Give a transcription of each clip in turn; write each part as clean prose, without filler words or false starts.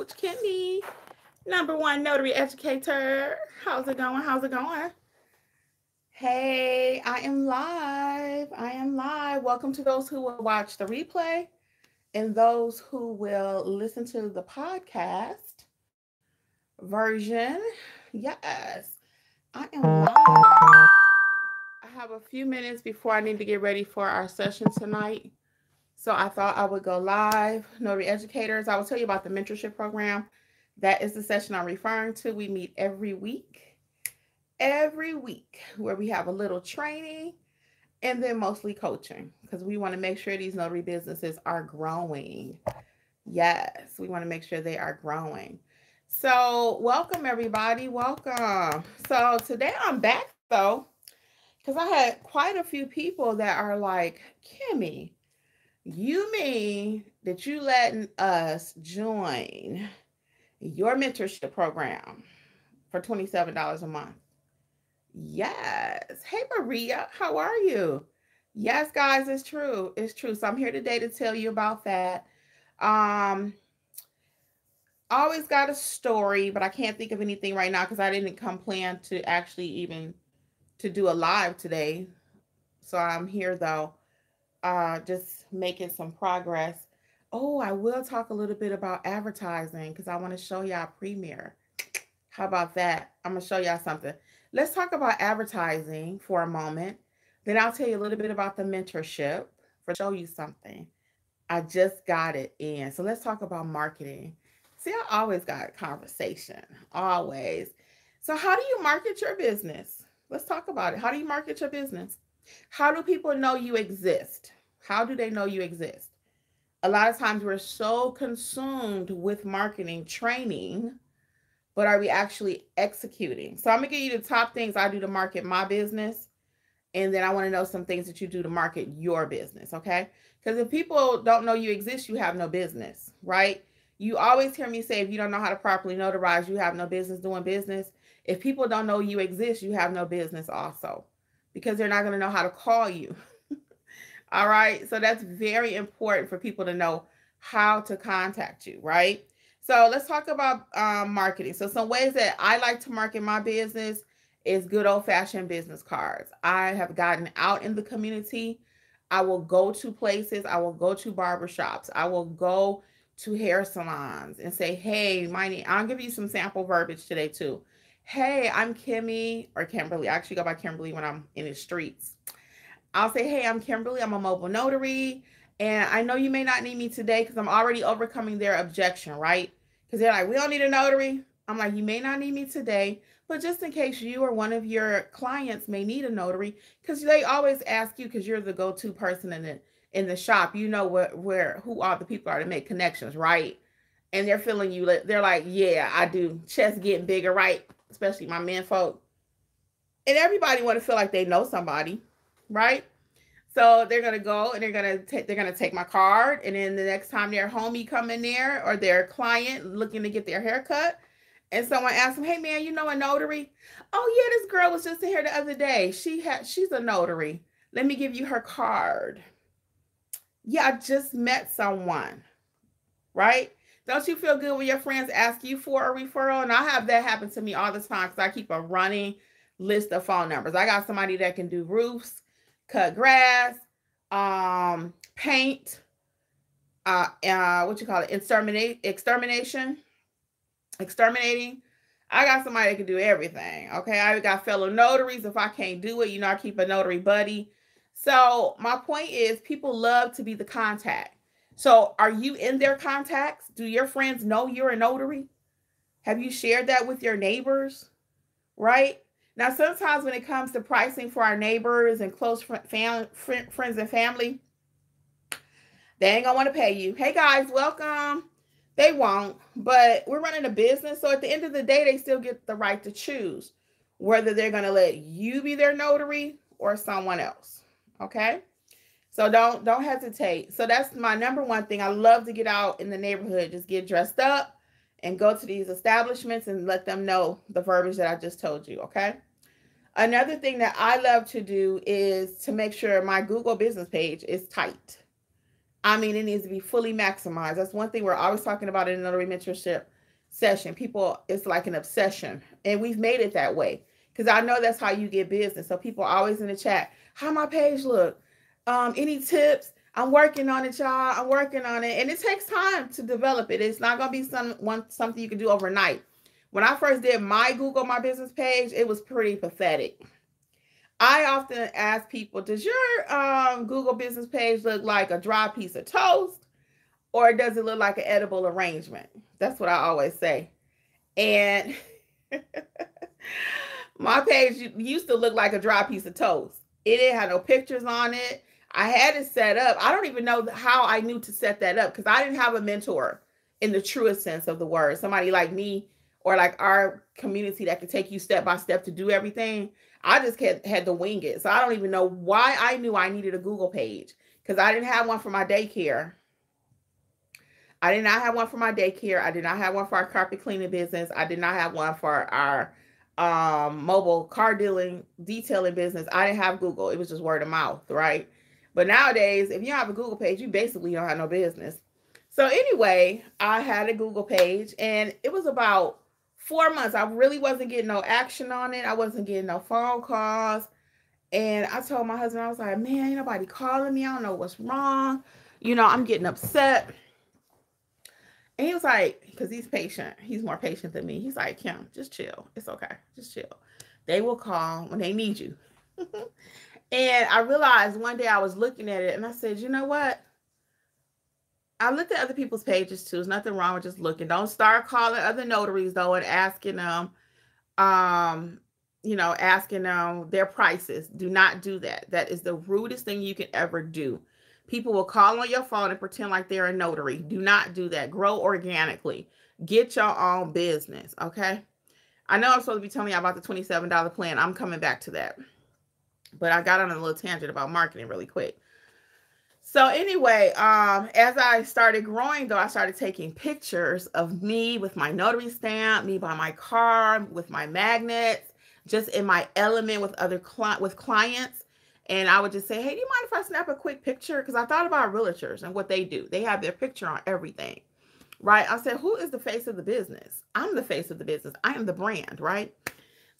Kimmi, #1 notary educator. How's it going? How's it going? Hey, I am live. I am live. Welcome to those who will watch the replay and those who will listen to the podcast version. Yes, I am live. I have a few minutes before I need to get ready for our session tonight. So I thought I would go live. Notary educators, I will tell you about the mentorship program. That is the session I'm referring to. We meet every week, where we have a little training and then mostly coaching because we want to make sure these notary businesses are growing. Yes, we want to make sure they are growing. So, welcome everybody. Welcome. So, today I'm back though because I had quite a few people that are like, Kimmi, you mean that you letting us join your mentorship program for $27 a month? Yes. Hey, Maria, how are you? Yes, guys, it's true. It's true. So I'm here today to tell you about that. Um, always got a story, but I can't think of anything right now because I didn't come plan to actually even to do a live today. So I'm here though, just making some progress. Oh, I will talk a little bit about advertising because I want to show y'all Premiere. How about that? I'm going to show y'all something. Let's talk about advertising for a moment. Then I'll tell you a little bit about the mentorship for show you something. I just got it in. So let's talk about marketing. See, I always got conversation. Always. So how do you market your business? Let's talk about it. How do you market your business? How do people know you exist? How do they know you exist? A lot of times we're so consumed with marketing training, but are we actually executing? So I'm gonna give you the top things I do to market my business, and then I want to know some things that you do to market your business, okay? Because if people don't know you exist, you have no business, right? You always hear me say, if you don't know how to properly notarize, you have no business doing business. If people don't know you exist, you have no business also, because they're not going to know how to call you. All right. So that's very important for people to know how to contact you, right? So let's talk about marketing. So some ways that I like to market my business is good old fashioned business cards. I have gotten out in the community. I will go to places. I will go to barbershops. I will go to hair salons and say, hey, my name, I'll give you some sample verbiage today too. Hey, I'm Kimmi or Kimberly. I actually go by Kimberly when I'm in the streets. I'll say, hey, I'm Kimberly. I'm a mobile notary. And I know you may not need me today because I'm already overcoming their objection, right? Because they're like, we don't need a notary. I'm like, you may not need me today, but just in case you or one of your clients may need a notary, because they always ask you because you're the go-to person in the shop. You know where who all the people are to make connections, right? And they're feeling you. They're like, yeah, I do. Chest getting bigger, right? Especially my men folk. And everybody want to feel like they know somebody, right? So they're gonna go and they're gonna take my card, and then the next time their homie come in there or their client looking to get their hair cut, and someone asks them, "Hey man, you know a notary?" "Oh yeah, this girl was just in here the other day. She's a notary. Let me give you her card." Yeah, I just met someone, right? Don't you feel good when your friends ask you for a referral? And I have that happen to me all the time because I keep a running list of phone numbers. I got somebody that can do roofs, cut grass, paint, what you call it, exterminating. I got somebody that can do everything. Okay, I got fellow notaries. If I can't do it, I keep a notary buddy. So my point is, people love to be the contact. So are you in their contacts? Do your friends know you're a notary? Have you shared that with your neighbors? Right? Now, sometimes when it comes to pricing for our neighbors and close friends and family, they ain't gonna want to pay you. Hey guys, welcome. They won't, but we're running a business. So at the end of the day, they still get the right to choose whether they're gonna let you be their notary or someone else. Okay. So don't hesitate. So that's my number one thing. I love to get out in the neighborhood, just get dressed up and go to these establishments and let them know the verbiage that I just told you. Okay. Another thing that I love to do is to make sure my Google business page is tight. I mean, it needs to be fully maximized. That's one thing we're always talking about in the notary mentorship session. People, it's like an obsession, and we've made it that way because I know that's how you get business. So people are always in the chat, how my page look? Any tips? I'm working on it, y'all. I'm working on it, and it takes time to develop it. It's not gonna be something you can do overnight. When I first did my Google My Business page, it was pretty pathetic. I often ask people, does your Google business page look like a dry piece of toast, or does it look like an edible arrangement? That's what I always say. And my page used to look like a dry piece of toast. It didn't have no pictures on it. I had it set up. I don't even know how I knew to set that up because I didn't have a mentor in the truest sense of the word. Somebody like me or like our community that could take you step by step to do everything. I just had to wing it. So I don't even know why I knew I needed a Google page because I didn't have one for my daycare. I did not have one for my daycare. I did not have one for our carpet cleaning business. I did not have one for our mobile car detailing business. I didn't have Google. It was just word of mouth, right? But nowadays, if you don't have a Google page, you basically don't have no business. So anyway, I had a Google page, and it was about 4 months. I really wasn't getting no action on it. I wasn't getting no phone calls. And I told my husband, I was like, man, ain't nobody calling me. I don't know what's wrong. You know, I'm getting upset. And he was like, because he's patient. He's more patient than me. He's like, Kim, just chill. It's okay. Just chill. They will call when they need you. And I realized one day I was looking at it and I said, you know what? I looked at other people's pages too. There's nothing wrong with just looking. Don't start calling other notaries though and asking them, asking them their prices. Do not do that. That is the rudest thing you can ever do. People will call on your phone and pretend like they're a notary. Do not do that. Grow organically. Get your own business, okay? I know I'm supposed to be telling you about the $27 plan. I'm coming back to that. But I got on a little tangent about marketing really quick. So anyway, as I started growing, though, I started taking pictures of me with my notary stamp, me by my car, with my magnets, just in my element with other clients. And I would just say, hey, do you mind if I snap a quick picture? Because I thought about realtors and what they do. They have their picture on everything, right? I said, who is the face of the business? I'm the face of the business. I am the brand, right?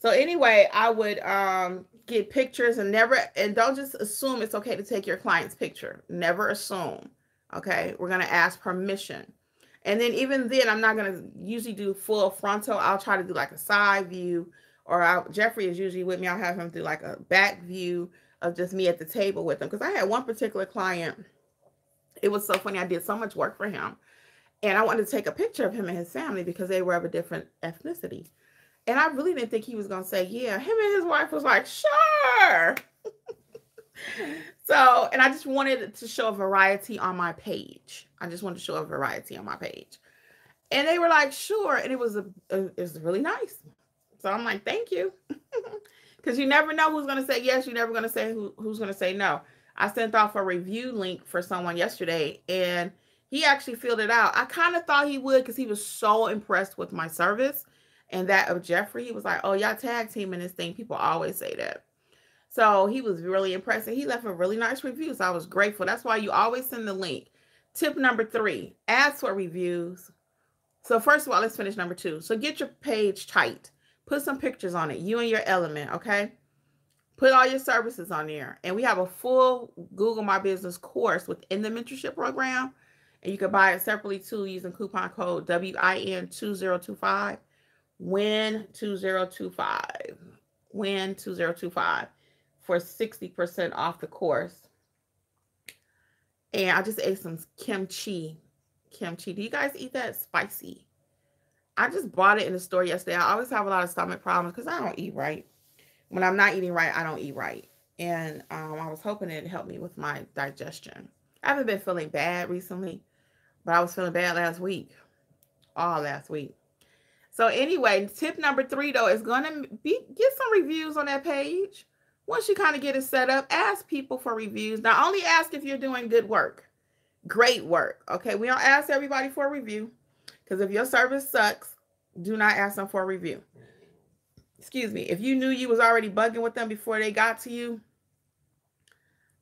So anyway, I would get pictures and don't just assume it's okay to take your client's picture. Never assume, okay? We're going to ask permission. And then even then, I'm not going to usually do full frontal. I'll try to do like a side view, or Jeffrey is usually with me. I'll have him do like a back view of just me at the table with him. Because I had one particular client. It was so funny. I did so much work for him. And I wanted to take a picture of him and his family because they were of a different ethnicity. And I really didn't think he was going to say, yeah. Him and his wife was like, sure. So, and I just wanted to show a variety on my page. I just wanted to show a variety on my page. And they were like, sure. And it was really nice. So I'm like, thank you. Because you never know who's going to say yes. You're never going to say who's going to say no. I sent off a review link for someone yesterday, and he actually filled it out. I kind of thought he would because he was so impressed with my service and that of Jeffrey. He was like, oh, y'all tag team in this thing. People always say that. So he was really impressed, and he left a really nice review. So I was grateful. That's why you always send the link. Tip number 3, ask for reviews. So first of all, let's finish number 2. So get your page tight. Put some pictures on it, you and your element, okay? Put all your services on there. And we have a full Google My Business course within the mentorship program. And you can buy it separately too using coupon code WIN2025. WIN2025. WIN2025 for 60% off the course. And I just ate some kimchi. Kimchi. Do you guys eat that? Spicy. I just bought it in the store yesterday. I always have a lot of stomach problems because I don't eat right. When I'm not eating right, I don't eat right. And I was hoping it'd help me with my digestion. I haven't been feeling bad recently, but I was feeling bad last week. All last week. So anyway, tip number 3, though, is going to be get some reviews on that page. Once you kind of get it set up, ask people for reviews. Now, only ask if you're doing good work. Great work. Okay, we don't ask everybody for a review. Because if your service sucks, do not ask them for a review. Excuse me. If you knew you was already bugging with them before they got to you,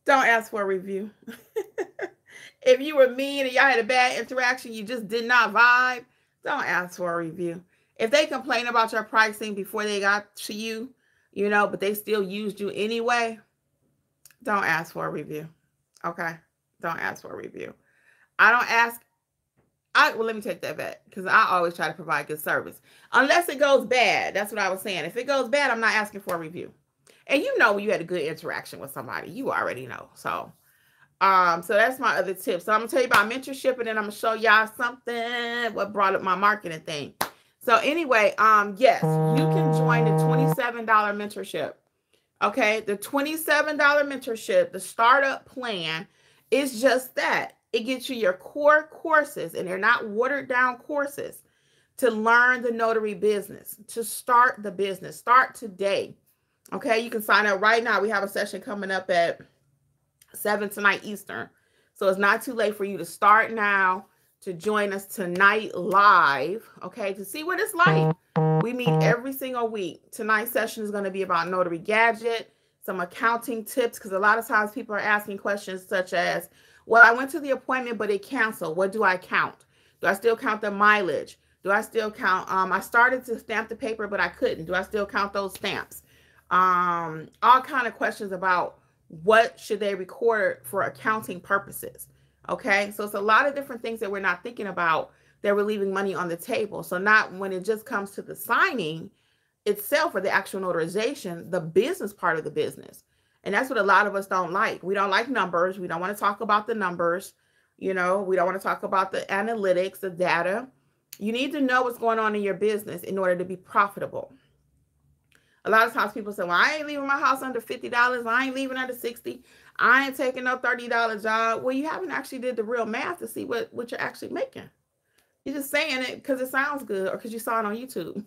don't ask for a review. If you were mean and y'all had a bad interaction, you just did not vibe, don't ask for a review. If they complain about your pricing before they got to you, you know, but they still used you anyway, don't ask for a review. Okay? Don't ask for a review. I don't ask. Well, let me take that back, because I always try to provide good service. Unless it goes bad. That's what I was saying. If it goes bad, I'm not asking for a review. And you know when you had a good interaction with somebody. You already know. So that's my other tip. So I'm gonna tell you about mentorship, and then I'm gonna show y'all something what brought up my marketing thing. So anyway, yes, you can join the $27 mentorship. Okay, the $27 mentorship, the startup plan is just that. It gets you your core courses, and they're not watered down courses, to learn the notary business, to start the business. Start today. Okay, you can sign up right now. We have a session coming up at 7 tonight Eastern. So it's not too late for you to start now, to join us tonight live, okay, to see what it's like. We meet every single week. Tonight's session is going to be about notary gadget, some accounting tips, because a lot of times people are asking questions such as, well, I went to the appointment, but it canceled. What do I count? Do I still count the mileage? Do I still count? I started to stamp the paper, but I couldn't. Do I still count those stamps? All kind of questions about what should they record for accounting purposes. Okay, so it's a lot of different things that we're not thinking about, that we're leaving money on the table. So not when it just comes to the signing itself or the actual notarization, the business part of the business. And that's what a lot of us don't like. We don't like numbers. We don't want to talk about the numbers. You know, we don't want to talk about the analytics, the data. You need to know what's going on in your business in order to be profitable. A lot of times people say, well, I ain't leaving my house under $50. I ain't leaving under $60. I ain't taking no $30 job. Well, you haven't actually did the real math to see what you're actually making. You're just saying it because it sounds good or because you saw it on YouTube.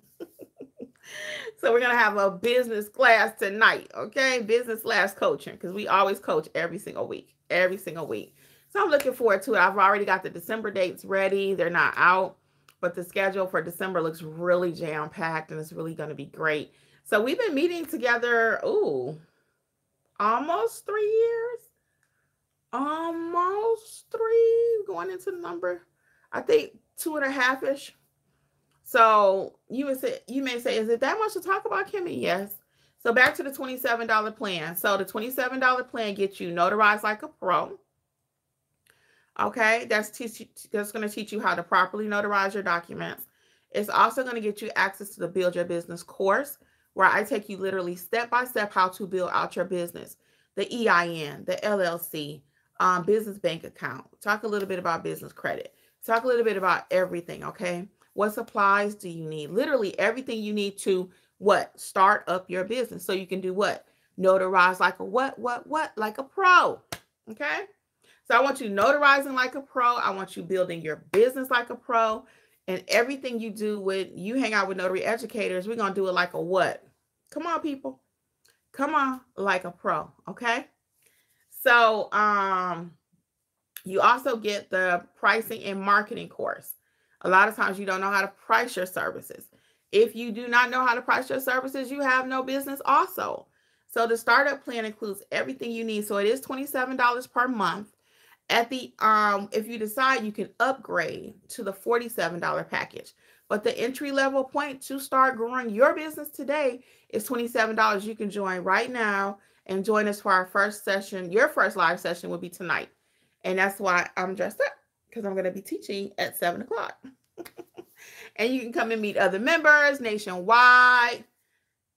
So we're going to have a business class tonight, okay? Business class coaching, because we always coach every single week. So I'm looking forward to it. I've already got the December dates ready. They're not out, but the schedule for December looks really jam-packed, and it's really going to be great. So we've been meeting together, almost 3 years. Almost 3, going into the number, I think 2.5-ish. So you may say, is it that much to talk about, Kimmi? Yes. So back to the $27 plan. So the $27 plan gets you notarized like a pro. Okay, that's going to teach you how to properly notarize your documents. It's also going to get you access to the Build Your Business course, where I take you literally step by step how to build out your business, the EIN, the LLC, business bank account. Talk a little bit about business credit. Talk a little bit about everything, okay? What supplies do you need? Literally everything you need to what? Start up your business. So you can do what? Notarize like a what? Like a pro, okay? So I want you notarizing like a pro. I want you building your business like a pro. And everything you do you hang out with notary educators, we're going to do it like a what? Come on, people. Come on, like a pro, okay? So you also get the pricing and marketing course. A lot of times you don't know how to price your services. If you do not know how to price your services, you have no business also. So the startup plan includes everything you need. So it is $27 per month. At the if you decide, you can upgrade to the $47 package. But the entry level point to start growing your business today is $27. You can join right now and join us for our first session. Your first live session will be tonight. And that's why I'm dressed up, because I'm going to be teaching at 7 o'clock. And you can come and meet other members nationwide.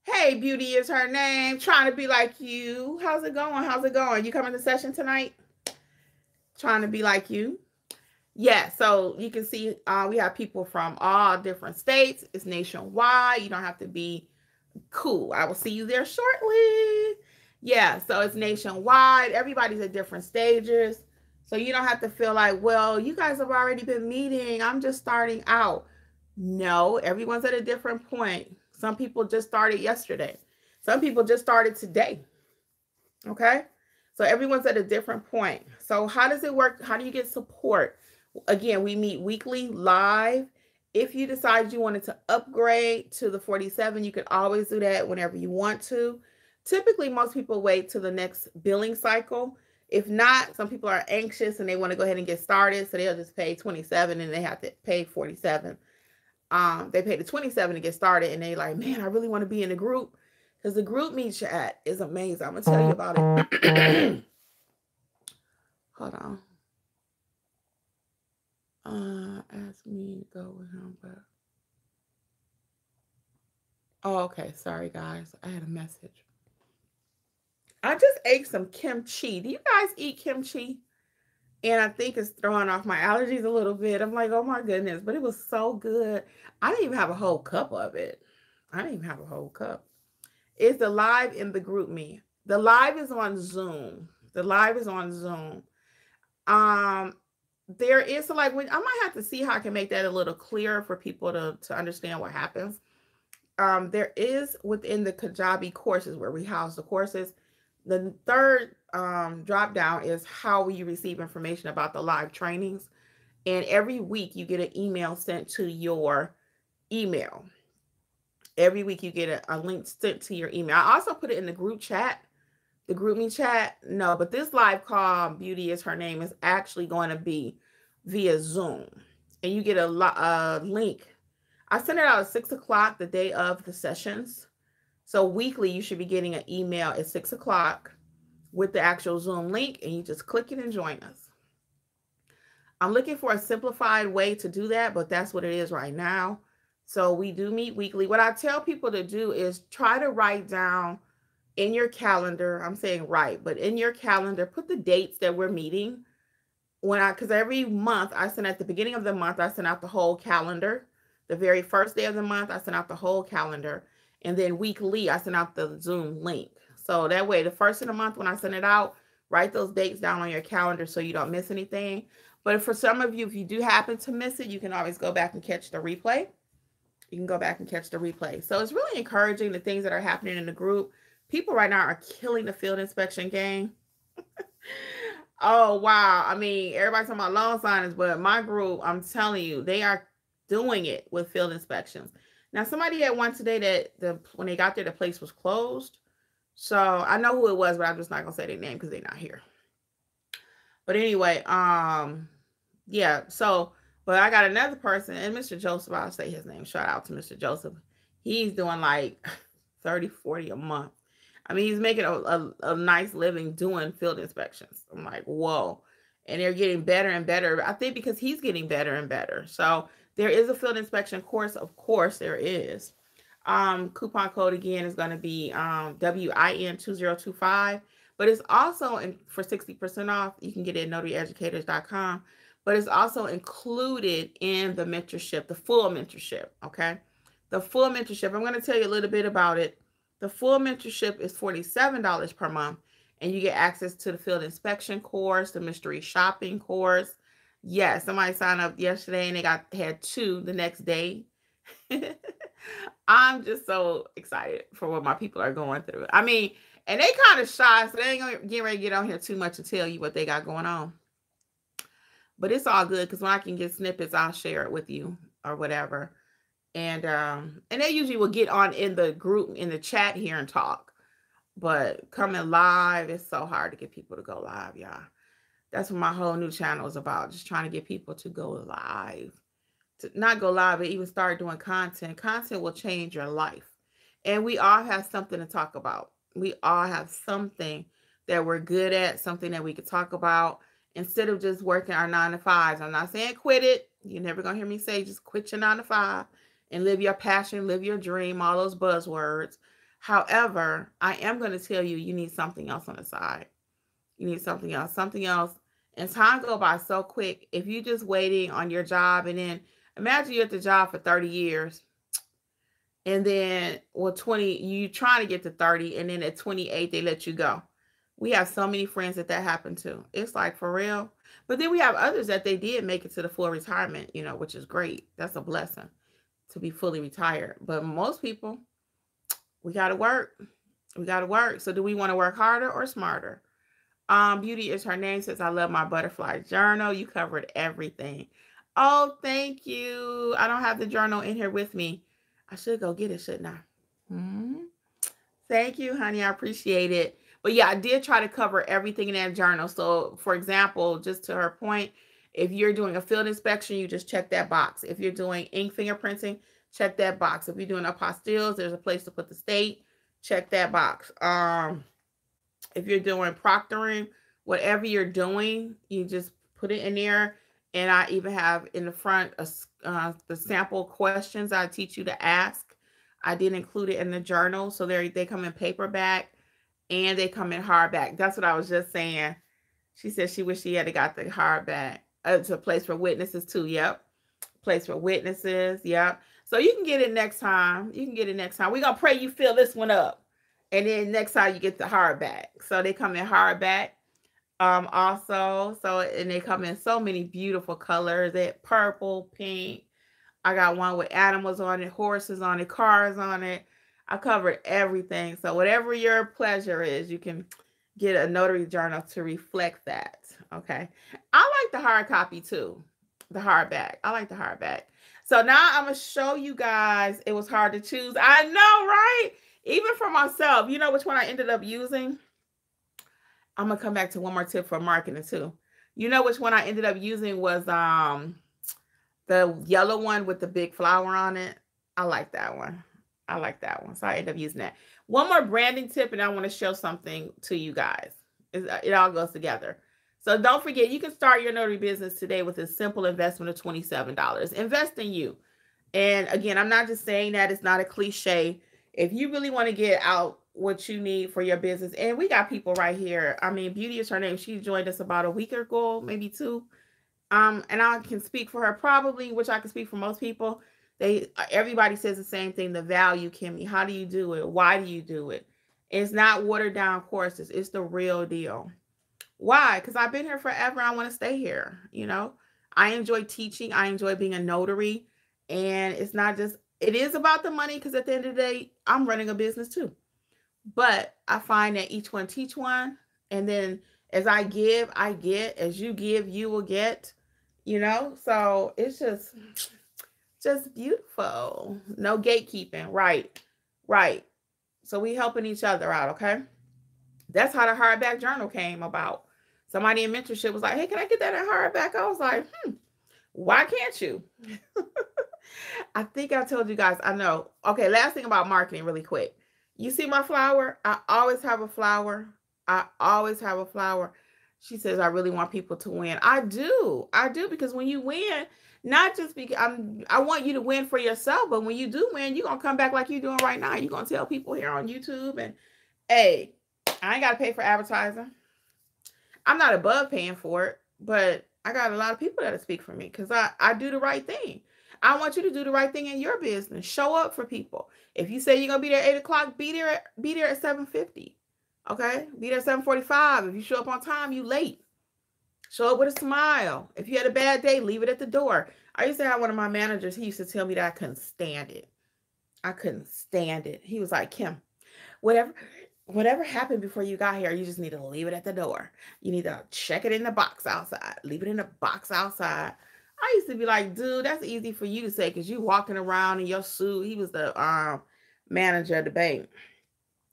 Hey, Beauty is her name. Trying to be like you. How's it going? How's it going? You coming to session tonight? Trying to be like you. Yeah, so you can see we have people from all different states. It's nationwide. You don't have to be cool. I will see you there shortly. Yeah, so it's nationwide. Everybody's at different stages. So you don't have to feel like, well, you guys have already been meeting. I'm just starting out. No, everyone's at a different point. Some people just started yesterday. Some people just started today. Okay? So everyone's at a different point. So how does it work? How do you get support? Again, we meet weekly live. If you decide you wanted to upgrade to the 47, you can always do that whenever you want to. Typically, most people wait till the next billing cycle. If not, some people are anxious and they want to go ahead and get started, so they'll just pay $27 and they have to pay $47. They pay the $27 to get started, and they like, man, I really want to be in the group, because the group me chat is amazing. I'm gonna tell you about it. Hold on. Ask me to go with him, but oh, okay. Sorry, guys. I had a message. I just ate some kimchi. Do you guys eat kimchi? And I think it's throwing off my allergies a little bit. I'm like, oh my goodness, but it was so good. I didn't even have a whole cup of it. I didn't even have a whole cup. It's the live in the group me. The live is on Zoom. The live is on Zoom. There is like, when I might have to see how I can make that a little clearer for people to understand what happens. There is within the Kajabi courses where we house the courses. The third drop down is how will you receive information about the live trainings. And every week you get an email sent to your email. Every week you get a link sent to your email. I also put it in the group chat, the group me chat. No, but this live call, Beauty is her name, is actually going to be via Zoom. And you get a link. I sent it out at 6 o'clock the day of the sessions. So weekly, you should be getting an email at 6 o'clock with the actual Zoom link, and you just click it and join us. I'm looking for a simplified way to do that, but that's what it is right now. So we do meet weekly. What I tell people to do is try to write down in your calendar. I'm saying write, but in your calendar, put the dates that we're meeting. Because every month I send at the beginning of the month, I send out the whole calendar. The very first day of the month, I send out the whole calendar. And then weekly, I send out the Zoom link. So that way, the first of the month when I send it out, write those dates down on your calendar so you don't miss anything. But for some of you, if you do happen to miss it, you can always go back and catch the replay. You can go back and catch the replay. So it's really encouraging, the things that are happening in the group. People right now are killing the field inspection game. Oh, wow. I mean, everybody's talking about loan signings, but my group, I'm telling you, they are doing it with field inspections. Now, somebody had one today that when they got there, the place was closed. So I know who it was, but I'm just not going to say their name because they're not here. But anyway, yeah. So, but I got another person, and Mr. Joseph, I'll say his name. Shout out to Mr. Joseph. He's doing like 30, 40 a month. I mean, he's making a nice living doing field inspections. I'm like, whoa. And they're getting better and better. I think because he's getting better and better. So there is a field inspection course. Of course, there is. Coupon code again is going to be WIN2025. But it's also for 60% off. You can get it at notaryeducators.com. But it's also included in the mentorship, the full mentorship. Okay. The full mentorship. I'm going to tell you a little bit about it. The full mentorship is $47 per month, and you get access to the field inspection course, the mystery shopping course. Yes, somebody signed up yesterday and they had 2 the next day. I'm just so excited for what my people are going through. I mean, and they kind of shy, so they ain't gonna get ready to get on here too much to tell you what they got going on. But it's all good because when I can get snippets, I'll share it with you or whatever. And they usually will get on in the group, in the chat here and talk. But coming live, it's so hard to get people to go live, y'all. That's what my whole new channel is about. Just trying to get people to go live. To not go live, but even start doing content. Content will change your life. And we all have something to talk about. We all have something that we're good at, something that we could talk about. Instead of just working our 9 to 5s. I'm not saying quit it. You're never going to hear me say just quit your 9 to 5 and live your passion, live your dream, all those buzzwords. However, I am going to tell you, you need something else on the side. You need something else, And time go by so quick. If you're just waiting on your job, and then imagine you're at the job for 30 years. And then, well, 20, you trying to get to 30, and then at 28, they let you go. We have so many friends that happened to. It's like, for real. But then we have others that they did make it to the full retirement, which is great. That's a blessing to be fully retired. But most people, we got to work. We got to work. So do we want to work harder or smarter? Beauty is her name, says, I love my butterfly journal. You covered everything. Oh, thank you. I don't have the journal in here with me. I should go get it, shouldn't I? Thank you, honey. I appreciate it. But yeah, I did try to cover everything in that journal. So for example, just to her point, if you're doing a field inspection, you just check that box. If you're doing ink fingerprinting, check that box. If you're doing apostilles, there's a place to put the state, check that box. If you're doing proctoring, whatever you're doing, you just put it in there. And I even have in the front the sample questions I teach you to ask. I did include it in the journal. So they come in paperback and they come in hardback. That's what I was just saying. She said she wished she had got the hardback. It's a place for witnesses too. Yep. Place for witnesses. Yep. So you can get it next time. You can get it next time. We're going to pray you fill this one up. And then next time you get the hardback. So they come in hardback. Also, so, and they come in so many beautiful colors. That purple, pink. I got one with animals on it, horses on it, cars on it. I covered everything. So whatever your pleasure is, you can get a notary journal to reflect that. Okay. I like the hard copy too. The hardback. I like the hardback. So now I'm going to show you guys. It was hard to choose. I know, right? Even for myself. You know which one I ended up using? I'm going to come back to one more tip for marketing too. You know which one I ended up using was the yellow one with the big flower on it. I like that one. I like that one. So I ended up using that. One more branding tip, and I want to show something to you guys. It all goes together. So don't forget, you can start your notary business today with a simple investment of $27. Invest in you. And again, I'm not just saying that. It's not a cliche. If you really want to get out what you need for your business, and we got people right here. I mean, Beauty is her name. She joined us about a week ago, maybe 2. And I can speak for her probably, which I can speak for most people. Everybody says the same thing. The value, Kimmi. How do you do it? Why do you do it? It's not watered down courses. It's the real deal. Why? Because I've been here forever. I want to stay here. You know, I enjoy teaching. I enjoy being a notary. And it's not just, it is about the money because at the end of the day, I'm running a business too. But I find that each one teach one. And then as I give, I get. As you give, you will get. You know, so it's just beautiful. No gatekeeping. Right. So we helping each other out, okay? That's how the hardback journal came about. Somebody in mentorship was like, hey, can I get that in hardback? I was like, why can't you? I think I told you guys, I know. Okay, last thing about marketing really quick. You see my flower? I always have a flower. I always have a flower. She says, I really want people to win. I do because when you win, not just because I want you to win for yourself, but when you do win, you're going to come back like you're doing right now. You're going to tell people here on YouTube and, hey, I ain't got to pay for advertising. I'm not above paying for it, but I got a lot of people that speak for me because I do the right thing. I want you to do the right thing in your business. Show up for people. If you say you're going to be there at 8 o'clock, be there at 7:50. Okay? Be there at 7:45. If you show up on time, you late. Show up with a smile. If you had a bad day, leave it at the door. I used to have one of my managers. He used to tell me that I couldn't stand it. I couldn't stand it. He was like, Kim, whatever happened before you got here, you just need to leave it at the door. You need to check it in the box outside. Leave it in the box outside. I used to be like, dude, that's easy for you to say because you walking around in your suit. He was the manager of the bank,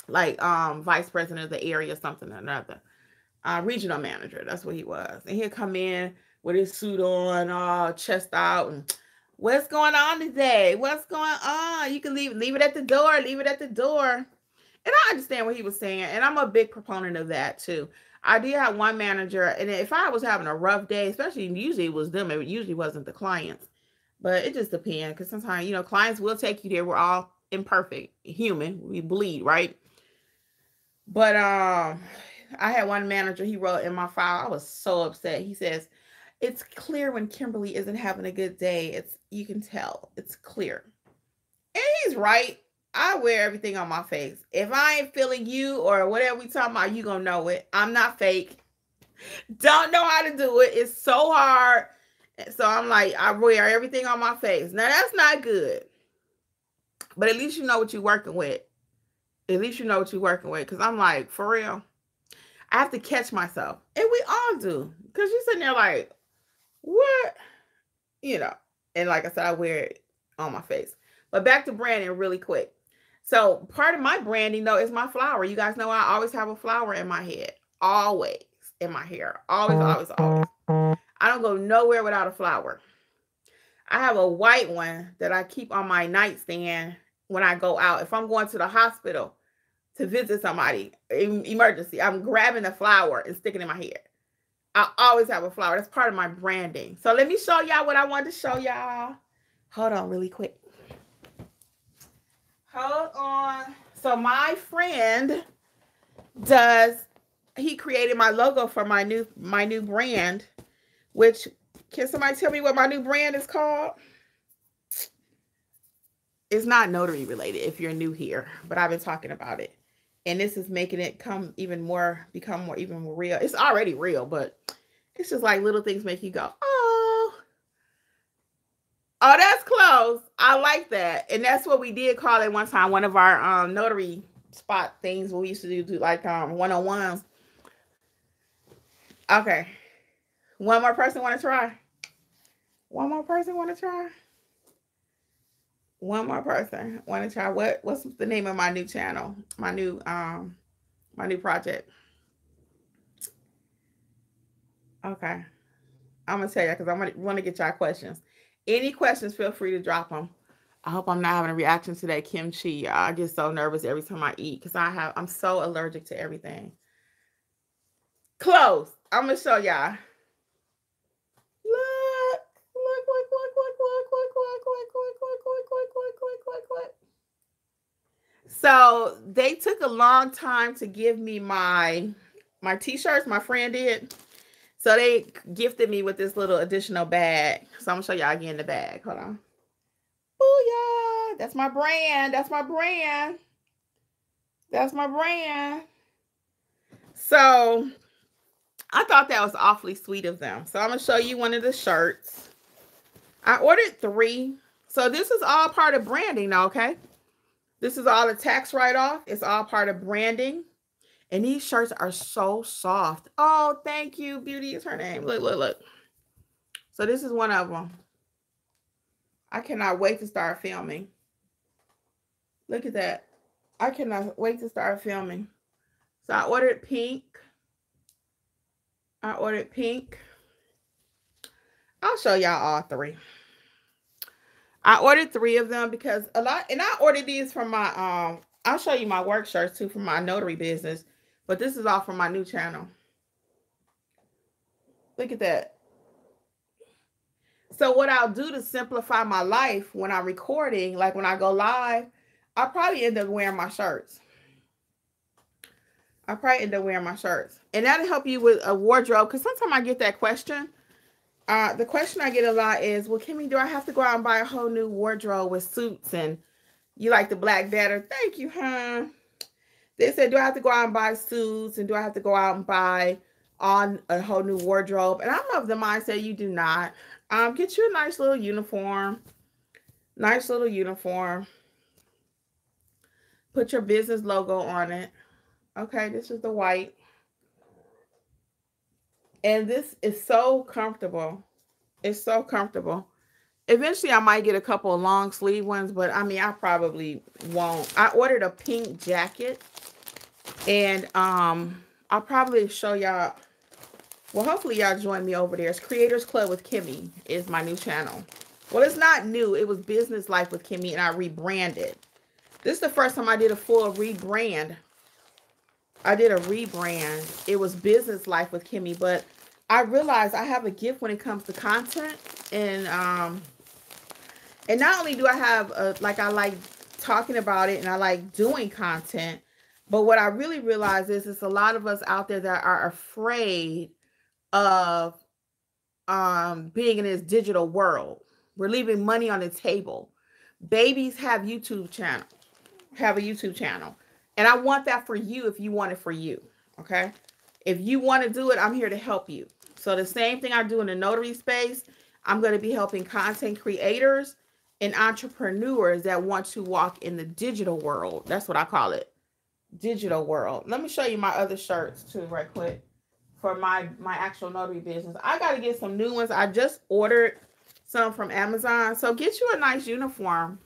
like vice president of the area, something or another. Regional manager, that's what he was. And he'd come in with his suit on, chest out, and what's going on today? What's going on? You can leave it at the door. Leave it at the door. And I understand what he was saying, and I'm a big proponent of that too. I did have one manager, and if I was having a rough day, especially usually it was them, it usually wasn't the clients, but it just depends because sometimes, clients will take you there. We're all imperfect, human, we bleed, right? But I had one manager, he wrote in my file, I was so upset. He says, it's clear when Kimberly isn't having a good day. You can tell. It's clear. And he's right. I wear everything on my face. If I ain't feeling you or whatever we talking about, you gonna know it. I'm not fake. Don't know how to do it. It's so hard. So I'm like, I wear everything on my face. Now that's not good. But at least you know what you're working with. At least you know what you're working with. Because I'm like, for real, I have to catch myself. And we all do. Because you're sitting there like, what? And like I said, I wear it on my face. But back to branding really quick. So part of my branding though is my flower. You guys know I always have a flower in my head, always in my hair, always, always, always. I don't go nowhere without a flower. I have a white one that I keep on my nightstand when I go out. If I'm going to the hospital to visit somebody, emergency, I'm grabbing a flower and sticking it in my head. I always have a flower. That's part of my branding. So let me show y'all what I wanted to show y'all. Hold on really quick. Hold on. So my friend he created my logo for my new brand, which, can somebody tell me what my new brand is called? It's not notary related if you're new here, but I've been talking about it. And this is making it become even more real. It's already real, but it's just like little things make you go, oh, that's close. I like that. And that's what we did call it one time. One of our notary spot things we used to do like one-on-ones. Okay. One more person want to try? One more person want to try? One more person want to try? What's the name of my new channel? My new project. Okay. I'm going to tell you because I want to get y'all questions. Any questions, feel free to drop them. I hope I'm not having a reaction to that kimchi. I get so nervous every time I eat because I'm so allergic to everything. Close. I'm going to show y'all. Look. So they took a long time to give me my t-shirts. My friend did. So they gifted me with this little additional bag. So I'm going to show y'all again the bag. Hold on. Booyah. That's my brand. That's my brand. That's my brand. So I thought that was awfully sweet of them. So I'm going to show you one of the shirts. I ordered 3. So this is all part of branding, okay? This is all a tax write-off. It's all part of branding. And these shirts are so soft. Oh, thank you. Beauty is her name. Look, look, look. So this is one of them. I cannot wait to start filming. Look at that. I cannot wait to start filming. So I ordered pink. I'll show y'all all 3. I ordered 3 of them because and I ordered these from my, I'll show you my work shirts too from my notary business, but this is all from my new channel. Look at that. So what I'll do to simplify my life when I'm recording, like when I go live, I'll probably end up wearing my shirts. And that'll help you with a wardrobe. Because sometimes I get that question. The question I get a lot is, well, Kimmi, do I have to go out and buy a whole new wardrobe with suits? And you like the black better? Thank you, huh? They said, do I have to go out and buy suits? And do I have to go out and buy on a whole new wardrobe? And I'm of the mindset you do not. Get you a nice little uniform. Put your business logo on it. Okay, this is the white. And this is so comfortable. It's so comfortable. Eventually, I might get a couple of long sleeve ones, but I mean, I probably won't. I ordered a pink jacket. And I'll probably show y'all. Well, hopefully y'all join me over there. It's Creators Club with Kimmi is my new channel. Well, it's not new. It was Business Life with Kimmi, and I rebranded. This is the first time I did a full rebrand. It was Business Life with Kimmi, but I realized I have a gift when it comes to content. And not only do I have, I like talking about it and I like doing content, but what I really realize is it's a lot of us out there that are afraid of being in this digital world. We're leaving money on the table. Babies have a YouTube channel. And I want that for you if you want it for you. Okay? If you want to do it, I'm here to help you. So the same thing I do in the notary space, I'm going to be helping content creators and entrepreneurs that want to walk in the digital world. That's what I call it. Digital world. Let me show you my other shirts too right quick for my actual notary business. I got to get some new ones. I just ordered some from Amazon. So get you a nice uniform.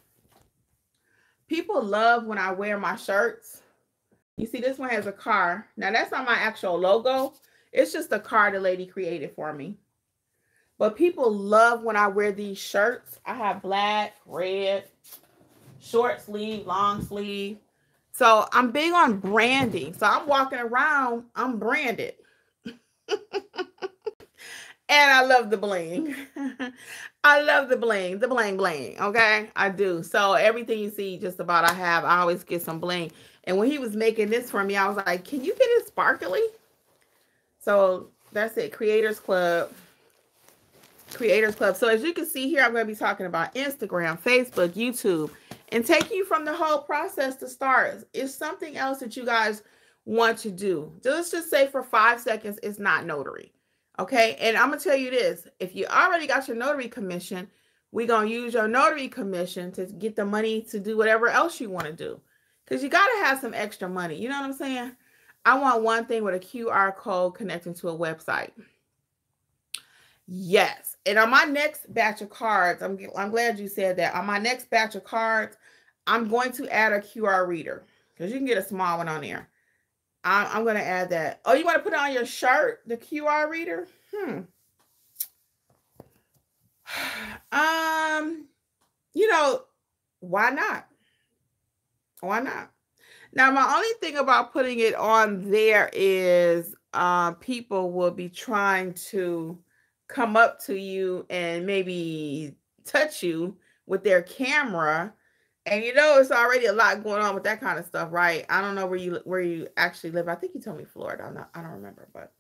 People love when I wear my shirts. You see, this one has a car. Now, that's not my actual logo. It's just a car the lady created for me. But people love when I wear these shirts. I have black, red, short sleeve, long sleeve. So I'm big on branding. So I'm walking around, I'm branded. And I love the bling. I love the bling bling. Okay, I do. So everything you see, just about I always get some bling. And when he was making this for me, I was like, "Can you get it sparkly?" So that's it. Creators Club. Creators Club. So as you can see here, I'm going to be talking about Instagram, Facebook, YouTube, and taking you from the whole process to start. It's something else that you guys want to do. Let's just say for 5 seconds, it's not notary. Okay. And I'm going to tell you this. If you already got your notary commission, we're going to use your notary commission to get the money to do whatever else you want to do. Because you got to have some extra money. You know what I'm saying? I want one thing with a QR code connecting to a website. Yes. And on my next batch of cards, I'm glad you said that. On my next batch of cards, I'm going to add a QR reader because you can get a small one on there. I'm going to add that. Oh, you want to put it on your shirt, the QR reader? You know, why not? Why not? Now, my only thing about putting it on there is people will be trying to come up to you and maybe touch you with their camera. And you know, it's already a lot going on with that kind of stuff, right? I don't know where you actually live. I think you told me Florida. I don't remember, but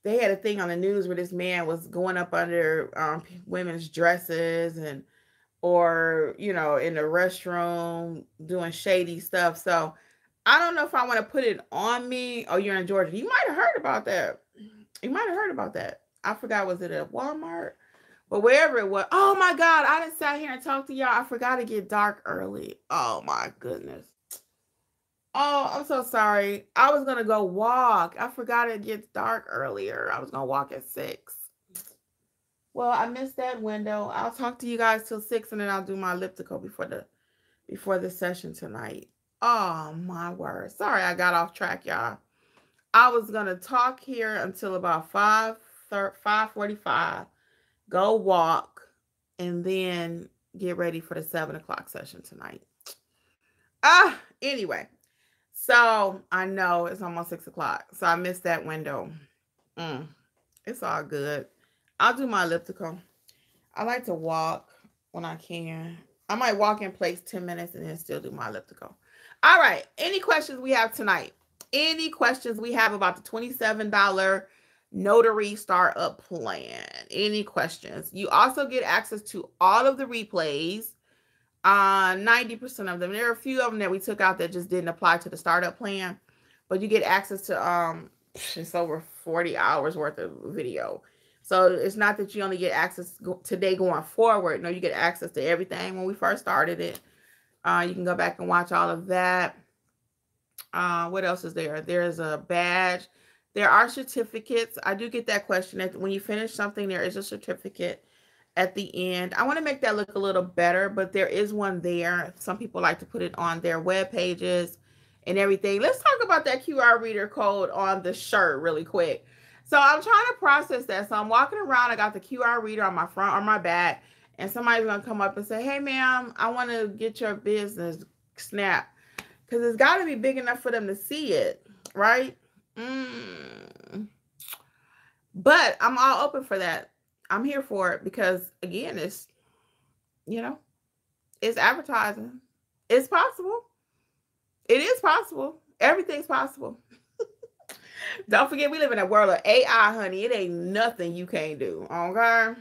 they had a thing on the news where this man was going up under women's dresses or you know, in the restroom doing shady stuff. So I don't know if I want to put it on me. Oh, you're in Georgia. You might have heard about that. You might have heard about that. I forgot, was it at Walmart? But wherever it was. Oh my God, I done sat here and talked to y'all. I forgot to get dark early. Oh my goodness. Oh, I'm so sorry. I was going to go walk. I forgot it gets dark earlier. I was going to walk at 6. Well, I missed that window. I'll talk to you guys till 6 and then I'll do my elliptical before the session tonight. Oh my word. Sorry I got off track, y'all. I was going to talk here until about 5:45. Go walk and then get ready for the 7 o'clock session tonight. Anyway. So I know it's almost 6 o'clock. So I missed that window. It's all good. I'll do my elliptical. I like to walk when I can. I might walk in place 10 minutes and then still do my elliptical. All right. Any questions we have tonight? Any questions we have about the $27 notary startup plan? Any questions? You also get access to all of the replays. 90% of them. There are a few of them that we took out that just didn't apply to the startup plan, but you get access to it's over 40 hours worth of video. So it's not that you only get access today going forward. No, you get access to everything when we first started it. You can go back and watch all of that. What else is there? There's a badge. There are certificates. I do get that question. When you finish something, there is a certificate at the end. I want to make that look a little better, but there is one there. Some people like to put it on their web pages and everything. Let's talk about that QR reader code on the shirt really quick. So I'm trying to process that. So I'm walking around. I got the QR reader on my front or my back, and somebody's going to come up and say, "Hey, ma'am, I want to get your business snap." Because it's got to be big enough for them to see it, right? But I'm all open for that. I'm here for it because, again, it's, you know, it's advertising. It's possible. It is possible. Everything's possible. Don't forget, we live in a world of AI, honey. It ain't nothing you can't do, okay?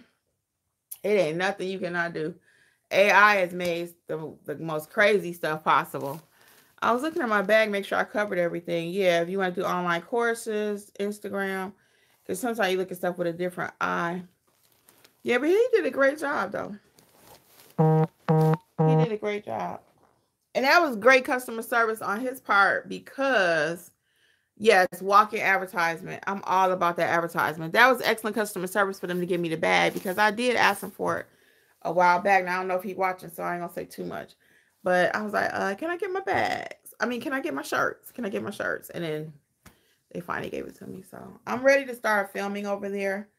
It ain't nothing you cannot do. AI has made the most crazy stuff possible. I was looking at my bag, make sure I covered everything. Yeah, if you want to do online courses, Instagram, because sometimes you look at stuff with a different eye. Yeah, but he did a great job, though. He did a great job. And that was great customer service on his part because, yes, walking advertisement. I'm all about that advertisement. That was excellent customer service for them to give me the bag because I did ask him for it a while back. Now, I don't know if he's watching, so I ain't going to say too much. But I was like, can I get my bags? I mean, can I get my shirts? Can I get my shirts? And then they finally gave it to me. So I'm ready to start filming over there.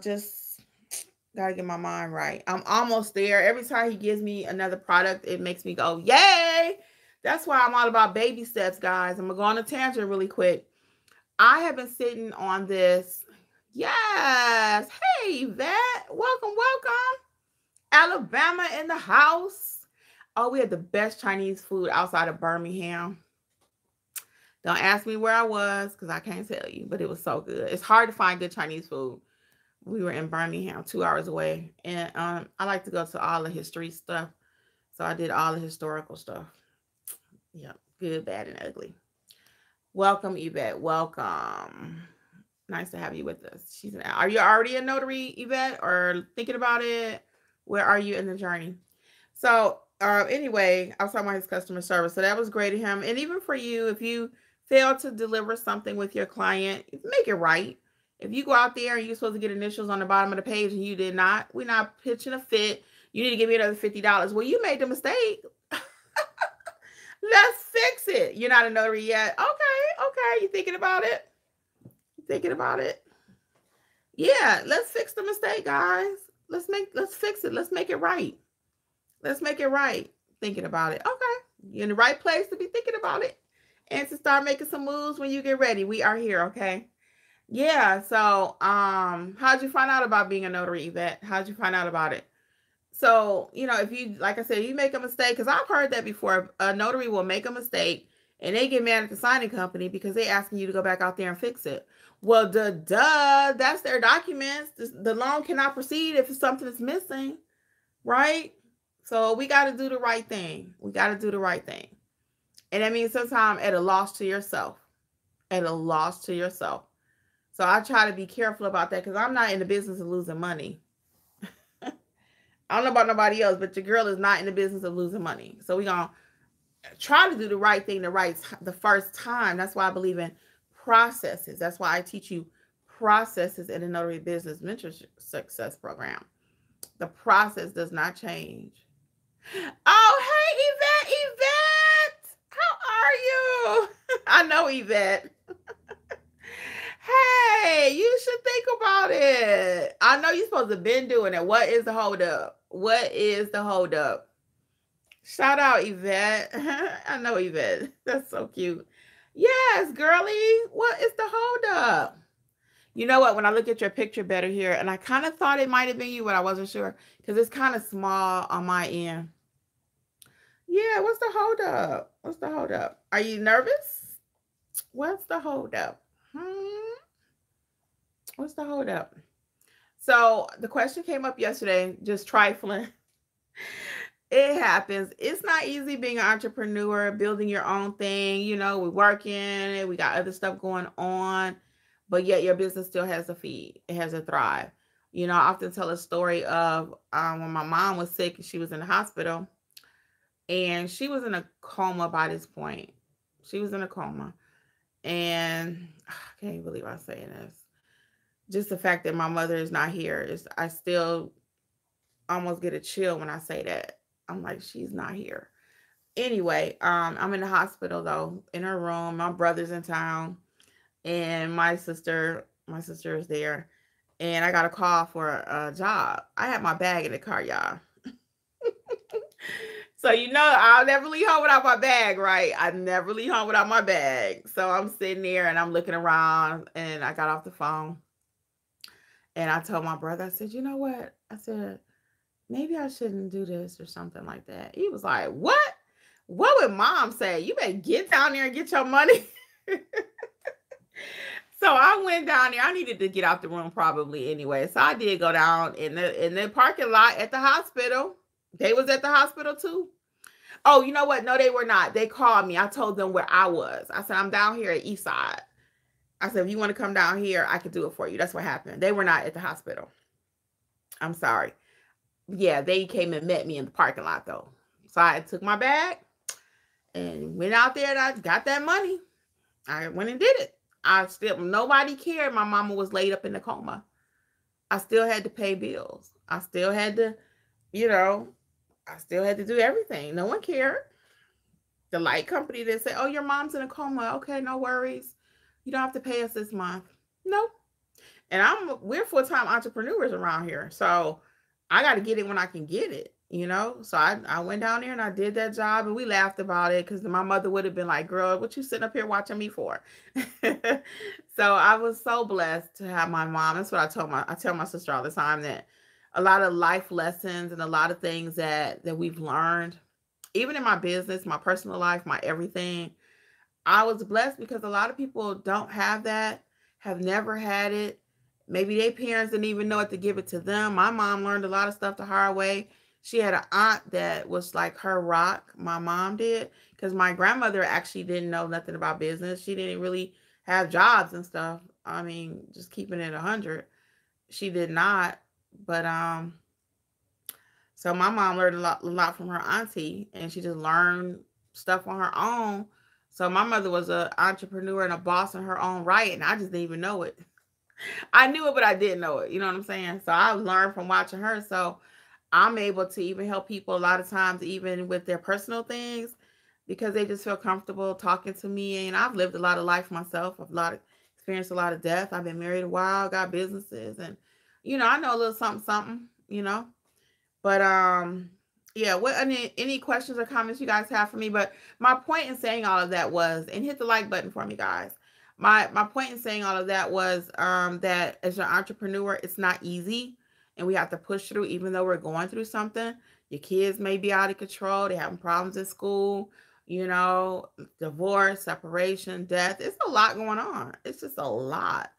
Just gotta get my mind right. I'm almost there. Every time he gives me another product, it makes me go, yay! That's why I'm all about baby steps, guys. I'm gonna go on a tangent really quick. I have been sitting on this. Yes. Hey, Yvette. Welcome, welcome. Alabama in the house. Oh, we had the best Chinese food outside of Birmingham. Don't ask me where I was because I can't tell you, but it was so good. It's hard to find good Chinese food. We were in Birmingham, 2 hours away. And I like to go to all the history stuff. So I did all the historical stuff. Yeah, good, bad, and ugly. Welcome, Yvette. Welcome. Nice to have you with us. Are you already a notary, Yvette, or thinking about it? Where are you in the journey? So anyway, I was talking about his customer service. So that was great of him. And even for you, if you fail to deliver something with your client, make it right. If you go out there and you're supposed to get initials on the bottom of the page and you did not, we're not pitching a fit. You need to give me another $50. Well, you made the mistake. Let's fix it. You're not a notary yet. Okay. You thinking about it? Thinking about it? Yeah, let's fix the mistake, guys. Let's fix it. Let's make it right. Let's make it right. Thinking about it. Okay. You're in the right place to be thinking about it. And to start making some moves when you get ready. We are here, okay? Yeah. So how'd you find out about being a notary, Yvette? How'd you find out about it? So, if you, like I said, you make a mistake, because I've heard that before. A notary will make a mistake and they get mad at the signing company because they're asking you to go back out there and fix it. Well, that's their documents. The loan cannot proceed if something is missing, right? So we got to do the right thing. We got to do the right thing. And that means sometimes at a loss to yourself. At a loss to yourself. So I try to be careful about that because I'm not in the business of losing money. I don't know about nobody else, but your girl is not in the business of losing money. So we're going to try to do the right thing the first time. That's why I believe in processes. That's why I teach you processes in the Notary Business Mentorship Success Program. The process does not change. Oh, hey, Yvette. How are you? I know, Yvette. Hey, you should think about it. I know you're supposed to have been doing it. What is the holdup? What is the holdup? Shout out, Yvette. I know, Yvette. That's so cute. Yes, girly. What is the holdup? You know what? When I look at your picture better here, and I kind of thought it might have been you, but I wasn't sure because it's kind of small on my end. Yeah, what's the holdup? What's the holdup? Are you nervous? What's the holdup? What's the holdup? So the question came up yesterday, just trifling. It happens. It's not easy being an entrepreneur, building your own thing. We're working, we got other stuff going on, but yet your business still has a feed. It has a thrive. I often tell a story of when my mom was sick and she was in the hospital, and she was in a coma by this point. She was in a coma, and I can't believe I'm saying this. Just the fact that my mother is not here, I still almost get a chill when I say that. I'm like, she's not here. Anyway, I'm in the hospital though, in her room. My brother's in town, and my sister is there, and I got a call for a job. I had my bag in the car, y'all. So I'll never leave home without my bag, right? I never leave home without my bag. So I'm sitting there and I'm looking around, and I got off the phone. And I told my brother, I said, you know what? I said, maybe I shouldn't do this or something like that. He was like, what? What would mom say? You better get down there and get your money. So I went down there. I needed to get out the room probably anyway. So I did go down in the parking lot at the hospital. They was at the hospital too. Oh, you know what? No, they were not. They called me. I told them where I was. I said, I'm down here at East Side. I said, if you want to come down here, I could do it for you. That's what happened. They were not at the hospital. I'm sorry. Yeah, they came and met me in the parking lot though. So I took my bag and went out there and I got that money. I went and did it. Nobody cared. My mama was laid up in the coma. I still had to pay bills. I still had to, I still had to do everything. No one cared. The light company didn't say, "Oh, your mom's in a coma. Okay, no worries. You don't have to pay us this month." Nope. And we're full-time entrepreneurs around here. So I got to get it when I can get it, you know? So I went down there and I did that job, and we laughed about it because my mother would have been like, "Girl, what you sitting up here watching me for?" So I was so blessed to have my mom. That's what I tell my sister all the time, that a lot of life lessons and a lot of things that we've learned, even in my business, my personal life, my everything, I was blessed because a lot of people don't have that, have never had it. Maybe their parents didn't even know what to give it to them. My mom learned a lot of stuff the hard way. She had an aunt that was like her rock. My mom did, because my grandmother actually didn't know nothing about business. She didn't really have jobs and stuff. I mean, just keeping it 100. She did not. But so my mom learned a lot from her auntie, and she just learned stuff on her own. So my mother was an entrepreneur and a boss in her own right, and I just didn't even know it. I knew it, but I didn't know it. You know what I'm saying? So I learned from watching her. So I'm able to even help people a lot of times, even with their personal things, because they just feel comfortable talking to me. And I've lived a lot of life myself. Experienced a lot of death. I've been married a while, got businesses, and I know a little something, something. But yeah, what any questions or comments you guys have for me? But my point in saying all of that was, and hit the like button for me, guys. My point in saying all of that was that as an entrepreneur, it's not easy, and we have to push through, even though we're going through something. Your kids may be out of control, they're having problems in school, divorce, separation, death. It's a lot going on. It's just a lot.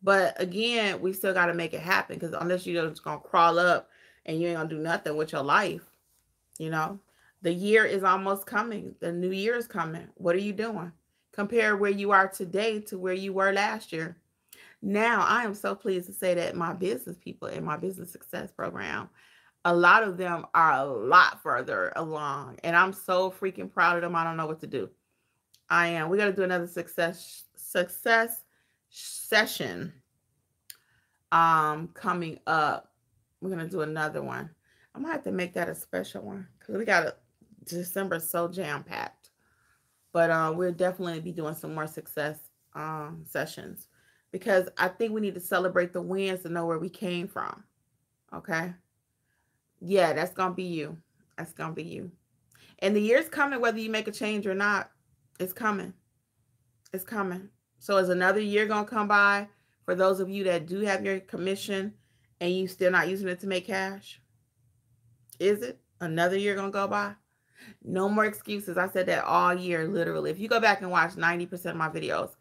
But again, we still got to make it happen, because unless you're just gonna crawl up and you ain't gonna do nothing with your life, the year is almost coming. The new year is coming. What are you doing? Compare where you are today to where you were last year. Now, I am so pleased to say that my business people in my business success program, a lot of them are a lot further along, and I'm so freaking proud of them. I don't know what to do. I am. We got to do another success session coming up. We're gonna do another one. I'm gonna have to make that a special one, because we got December so jam-packed. But we'll definitely be doing some more success sessions, because I think we need to celebrate the wins to know where we came from. Okay. Yeah, that's gonna be you. That's gonna be you. And the year's coming, whether you make a change or not. It's coming. It's coming. So is another year gonna come by for those of you that do have your commission and you still not using it to make cash? Is it another year gonna go by? No more excuses. I said that all year, literally. If you go back and watch 90% of my videos,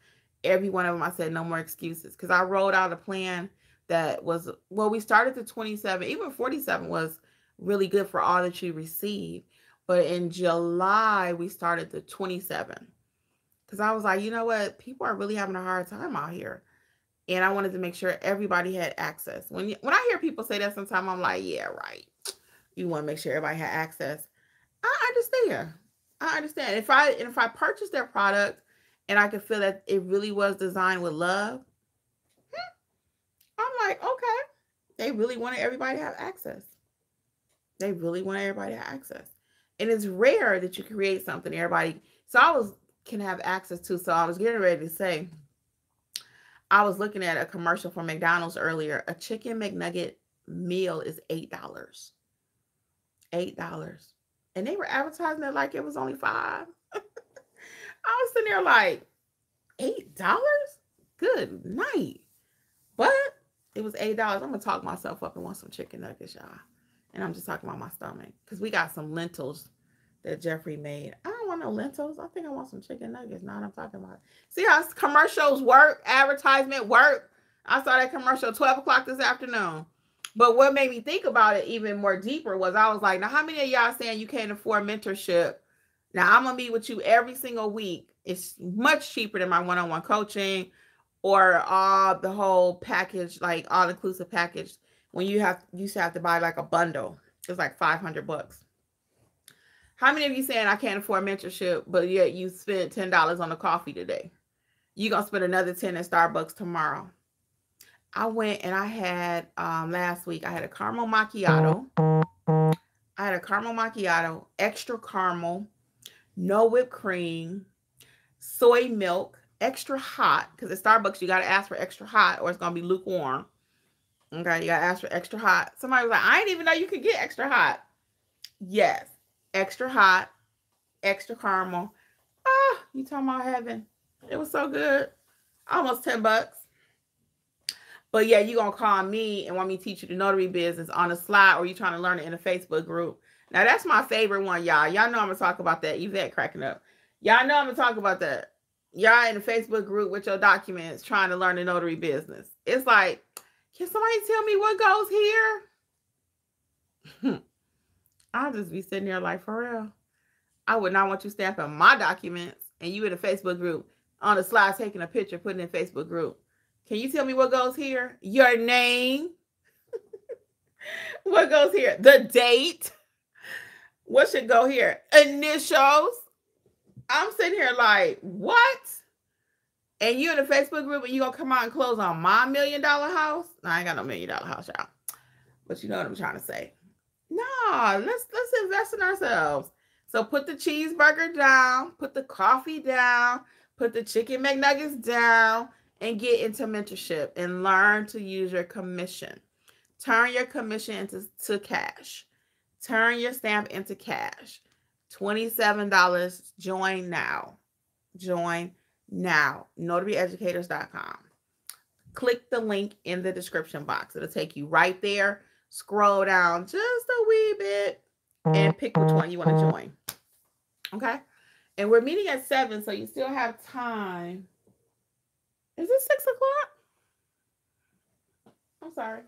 every one of them I said no more excuses, because I rolled out a plan that was, well, we started to 27, even 47 was really good for all that you receive. But in July, we started to 27, because I was like, you know what? People are really having a hard time out here. And I wanted to make sure everybody had access. When I hear people say that, sometimes I'm like, yeah, right. You want to make sure everybody had access. I understand. I understand. If I purchase their product and I can feel that it really was designed with love, I'm like, okay. They really wanted everybody to have access. They really want everybody to have access. And it's rare that you create something everybody can have access to. So I was getting ready to say, I was looking at a commercial for McDonald's earlier. A chicken McNugget meal is $8. $8. And they were advertising it like it was only $5. I was sitting there like, $8? Good night. But it was $8. I'm going to talk myself up and want some chicken nuggets, y'all. And I'm just talking about my stomach, because we got some lentils that Jeffrey made. I don't want no lentils. I think I want some chicken nuggets. Now I'm talking about it. See how commercials work, advertisement work. I saw that commercial 12 o'clock this afternoon. But what made me think about it even more deeper was, I was like, now how many of y'all saying you can't afford mentorship? Now I'm going to meet with you every single week. It's much cheaper than my one-on-one coaching or the whole package, like all-inclusive package. When you used to have to buy like a bundle. It's like $500. How many of you saying I can't afford mentorship, but yet you spent $10 on a coffee today? You're going to spend another 10 at Starbucks tomorrow. I went and I had, last week, I had a caramel macchiato. I had a caramel macchiato, extra caramel, no whipped cream, soy milk, extra hot. Because at Starbucks, you got to ask for extra hot or it's going to be lukewarm. Okay, you got to ask for extra hot. Somebody was like, I didn't even know you could get extra hot. Yes, extra hot, extra caramel. Ah, you talking about heaven. It was so good. Almost $10. But yeah, you're going to call me and want me to teach you the notary business on a slide, or you trying to learn it in a Facebook group. Now, that's my favorite one, y'all. Y'all know I'm going to talk about that. Yvette cracking up. Y'all know I'm going to talk about that. Y'all in the Facebook group with your documents trying to learn the notary business. It's like, can somebody tell me what goes here? I'll just be sitting there like, for real. I would not want you stamping my documents and you in a Facebook group on a slide taking a picture, putting in Facebook group. Can you tell me what goes here? Your name. What goes here? The date. What should go here? Initials. I'm sitting here like, what? And you in a Facebook group and you gonna come out and close on my $1 million house? No, I ain't got no $1 million house, y'all. But you know what I'm trying to say. No, let's invest in ourselves. So put the cheeseburger down, put the coffee down, put the chicken McNuggets down, and get into mentorship and learn to use your commission. Turn your commission into cash. Turn your stamp into cash. $27. Join now. Join now. NotaryEducators.com. Click the link in the description box. It'll take you right there. Scroll down just a wee bit and pick which one you want to join. Okay? And we're meeting at 7, so you still have time. Is it 6 o'clock? I'm sorry.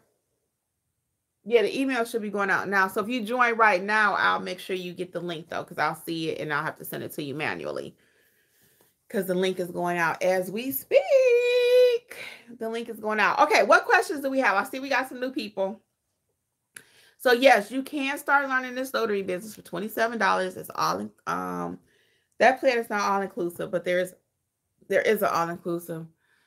Yeah, the email should be going out now. So if you join right now, I'll make sure you get the link, though, because I'll see it and I'll have to send it to you manually. Because the link is going out as we speak. The link is going out. Okay, what questions do we have? I see we got some new people. So yes, you can start learning this notary business for $27. It's all that plan is not all inclusive, but there is an all inclusive.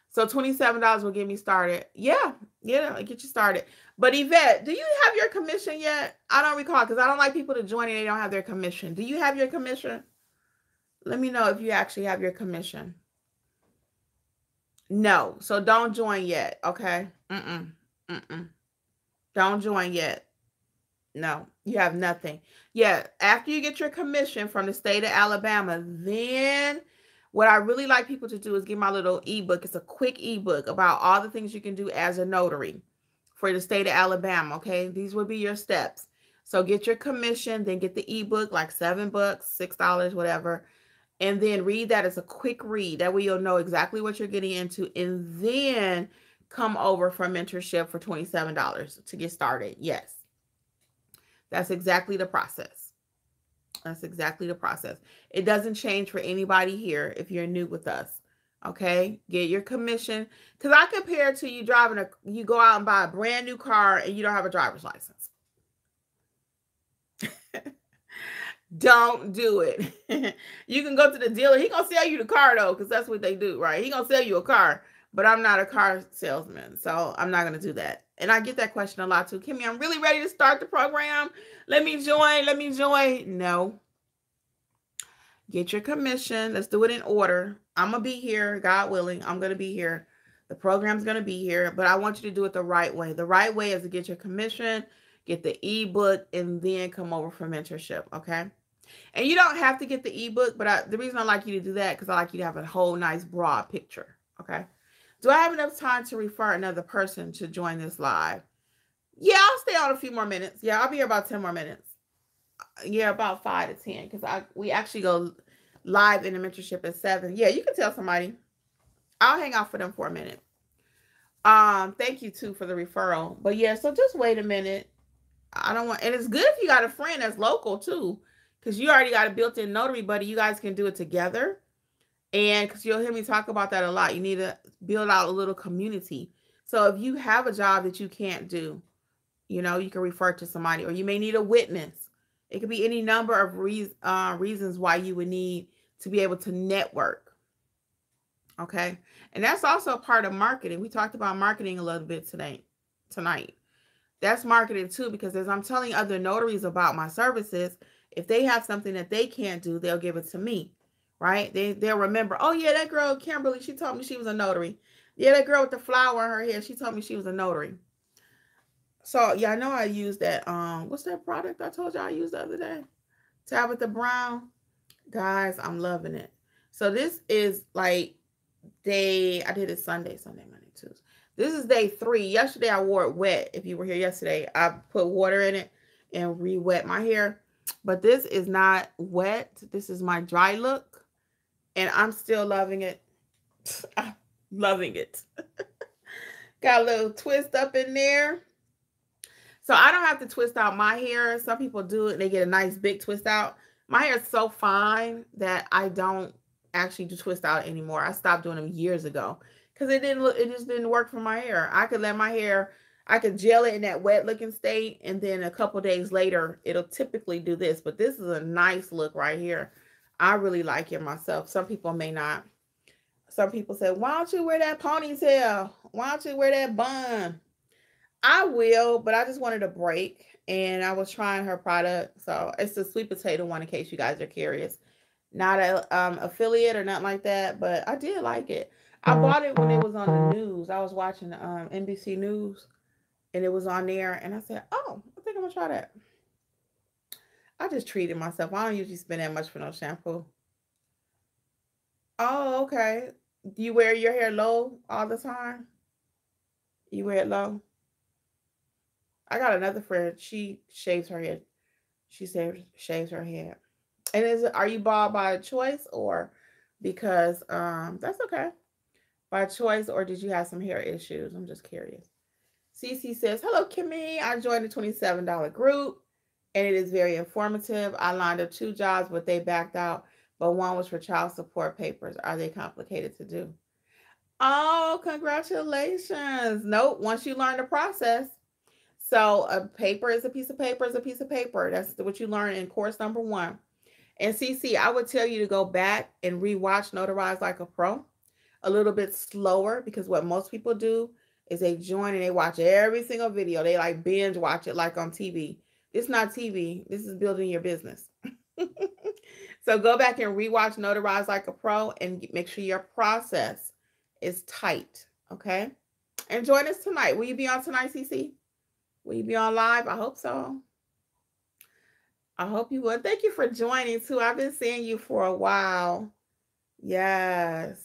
So $27 will get me started. Yeah, it'll get you started. But Yvette, do you have your commission yet? I don't recall because I don't like people to join and they don't have their commission. Do you have your commission? Let me know if you actually have your commission. No, so don't join yet. Okay. Don't join yet. No, you have nothing. Yeah, after you get your commission from the state of Alabama, then what I really like people to do is get my little ebook. It's a quick ebook about all the things you can do as a notary for the state of Alabama, okay? These would be your steps. So get your commission, then get the ebook, like $7, $6, whatever, and then read that as a quick read. That way you'll know exactly what you're getting into, and then come over for mentorship for $27 to get started. Yes. That's exactly the process. That's exactly the process. It doesn't change for anybody here if you're new with us. Okay? Get your commission. Because I compare it to you you go out and buy a brand new car and you don't have a driver's license. Don't do it. You can go to the dealer. He gonna sell you the car though, because that's what they do, right? He gonna sell you a car, but I'm not a car salesman, so I'm not gonna do that. And I get that question a lot too. Kimmi, I'm really ready to start the program. Let me join. Let me join. No. Get your commission. Let's do it in order. I'm gonna be here, God willing. I'm gonna be here. The program's gonna be here, but I want you to do it the right way. The right way is to get your commission, get the ebook, and then come over for mentorship. Okay. And you don't have to get the ebook, but the reason I like you to do that because I like you to have a whole nice broad picture. Okay. Do I have enough time to refer another person to join this live? Yeah, I'll stay on a few more minutes. Yeah, I'll be here about 10 more minutes. Yeah, about 5 to 10 because we actually go live in the mentorship at 7. Yeah, you can tell somebody. I'll hang out for them for a minute. Thank you too for the referral. But yeah, so just wait a minute. And it's good if you got a friend that's local too, because you already got a built-in notary buddy. You guys can do it together. And because you'll hear me talk about that a lot, you need to build out a little community. So if you have a job that you can't do, you can refer to somebody, or you may need a witness. It could be any number of reasons why you would need to be able to network. Okay. And that's also a part of marketing. We talked about marketing a little bit tonight. That's marketing too, because as I'm telling other notaries about my services, if they have something that they can't do, they'll give it to me, right? They'll remember, oh yeah, that girl Kimberly, she told me she was a notary. Yeah, that girl with the flower in her hair, she told me she was a notary. So yeah, I know I used that. What's that product I told you I used the other day? Tabitha Brown. Guys, I'm loving it. So this is like I did it Sunday, Monday, Tuesday. This is day 3. Yesterday I wore it wet. If you were here yesterday, I put water in it and re-wet my hair. But this is not wet. This is my dry look. And I'm still loving it. I'm loving it. Got a little twist up in there. So I don't have to twist out my hair. Some people do it. They get a nice big twist out. My hair is so fine that I don't actually do twist out anymore. I stopped doing them years ago because it just didn't work for my hair. I could let my hair, I could gel it in that wet looking state, and then a couple days later, it'll typically do this. But this is a nice look right here. I really like it myself. Some people may not. Some people say, why don't you wear that ponytail? Why don't you wear that bun? I will, but I just wanted a break, and I was trying her product. So it's the sweet potato one, in case you guys are curious. Not a affiliate or nothing like that, but I did like it. I bought it when it was on the news. I was watching NBC News, and it was on there, and I said, "Oh, I think I'm gonna try that." I just treated myself. I don't usually spend that much for no shampoo. Oh, okay. Do you wear your hair low all the time? You wear it low? I got another friend. She shaves her head. She shaves her head. And are you bald by choice or because that's okay. By choice, or did you have some hair issues? I'm just curious. CC says, "Hello Kimmy. I joined the $27 group and it is very informative. I lined up 2 jobs, but they backed out. But one was for child support papers. Are they complicated to do?" Oh, congratulations. Nope. Once you learn the process. So a paper is a piece of paper is a piece of paper. That's what you learn in course number 1. And CC, I would tell you to go back and rewatch Notarize Like a Pro a little bit slower, because what most people do is they join and they watch every single video. They like binge watch it like on TV. It's not TV. This is building your business. So go back and rewatch Notarize Like a Pro and make sure your process is tight. Okay. And join us tonight. Will you be on tonight, CC? Will you be on live? I hope so. I hope you will. Thank you for joining too. I've been seeing you for a while. Yes.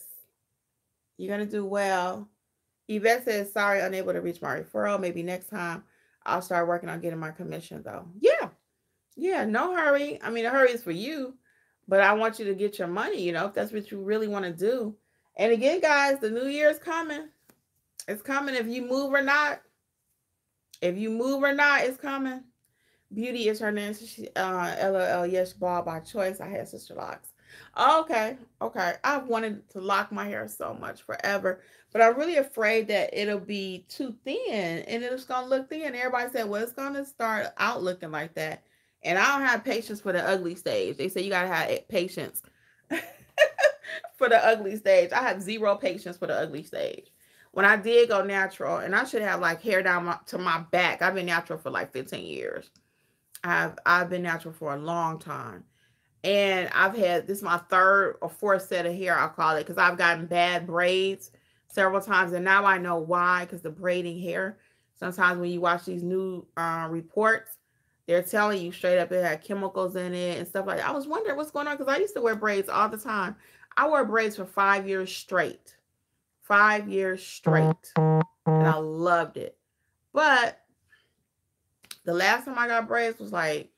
You're going to do well. Yvette says, sorry, unable to reach my referral. Maybe next time I'll start working on getting my commission though. Yeah. Yeah. No hurry. I mean, the hurry is for you, but I want you to get your money, if that's what you really want to do. And again, guys, the new year is coming. It's coming. If you move or not, it's coming. Beauty is her name. She, LOL, yes, ball by choice. I had sister locks. Okay. I've wanted to lock my hair so much forever, but I'm really afraid that it'll be too thin and it's going to look thin. Everybody said, well, it's going to start out looking like that. And I don't have patience for the ugly stage. They say you got to have patience for the ugly stage. I have 0 patience for the ugly stage. When I did go natural, and I should have like hair down to my back. I've been natural for like 15 years. I've been natural for a long time. And I've had, this is my 3rd or 4th set of hair, I'll call it, because I've gotten bad braids several times. And now I know why, because the braiding hair, sometimes when you watch these new reports, they're telling you straight up it had chemicals in it and stuff like that. I was wondering what's going on, because I used to wear braids all the time. I wore braids for 5 years straight. 5 years straight. And I loved it. But the last time I got braids was like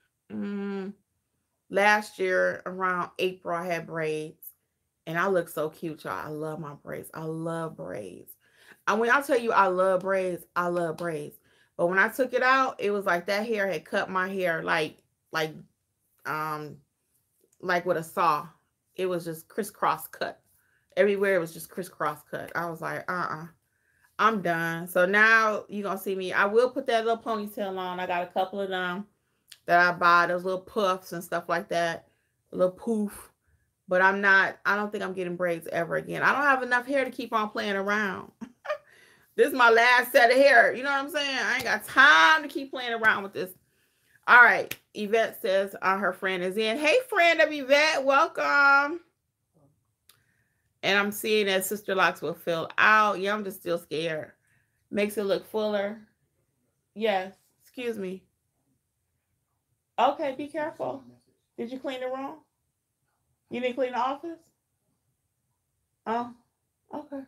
last year around April. I had braids and I look so cute, y'all. I love my braids. I love braids. And when I tell you I love braids, I love braids. But when I took it out, it was like that hair had cut my hair like with a saw. It was just crisscross cut. Everywhere it was just crisscross cut. I was like, I'm done. So now you're going to see me. I will put that little ponytail on. I got a couple of them that I buy, those little puffs and stuff like that. A little poof. But I don't think I'm getting braids ever again. I don't have enough hair to keep on playing around. This is my last set of hair. You know what I'm saying? I ain't got time to keep playing around with this. All right. Yvette says her friend is in. Hey, friend of Yvette, welcome. And I'm seeing that Sister Locks will fill out. Yeah, I'm just still scared. Makes it look fuller. Yes. Excuse me. Okay, be careful. Did you clean the room? You didn't clean the office? Oh, okay.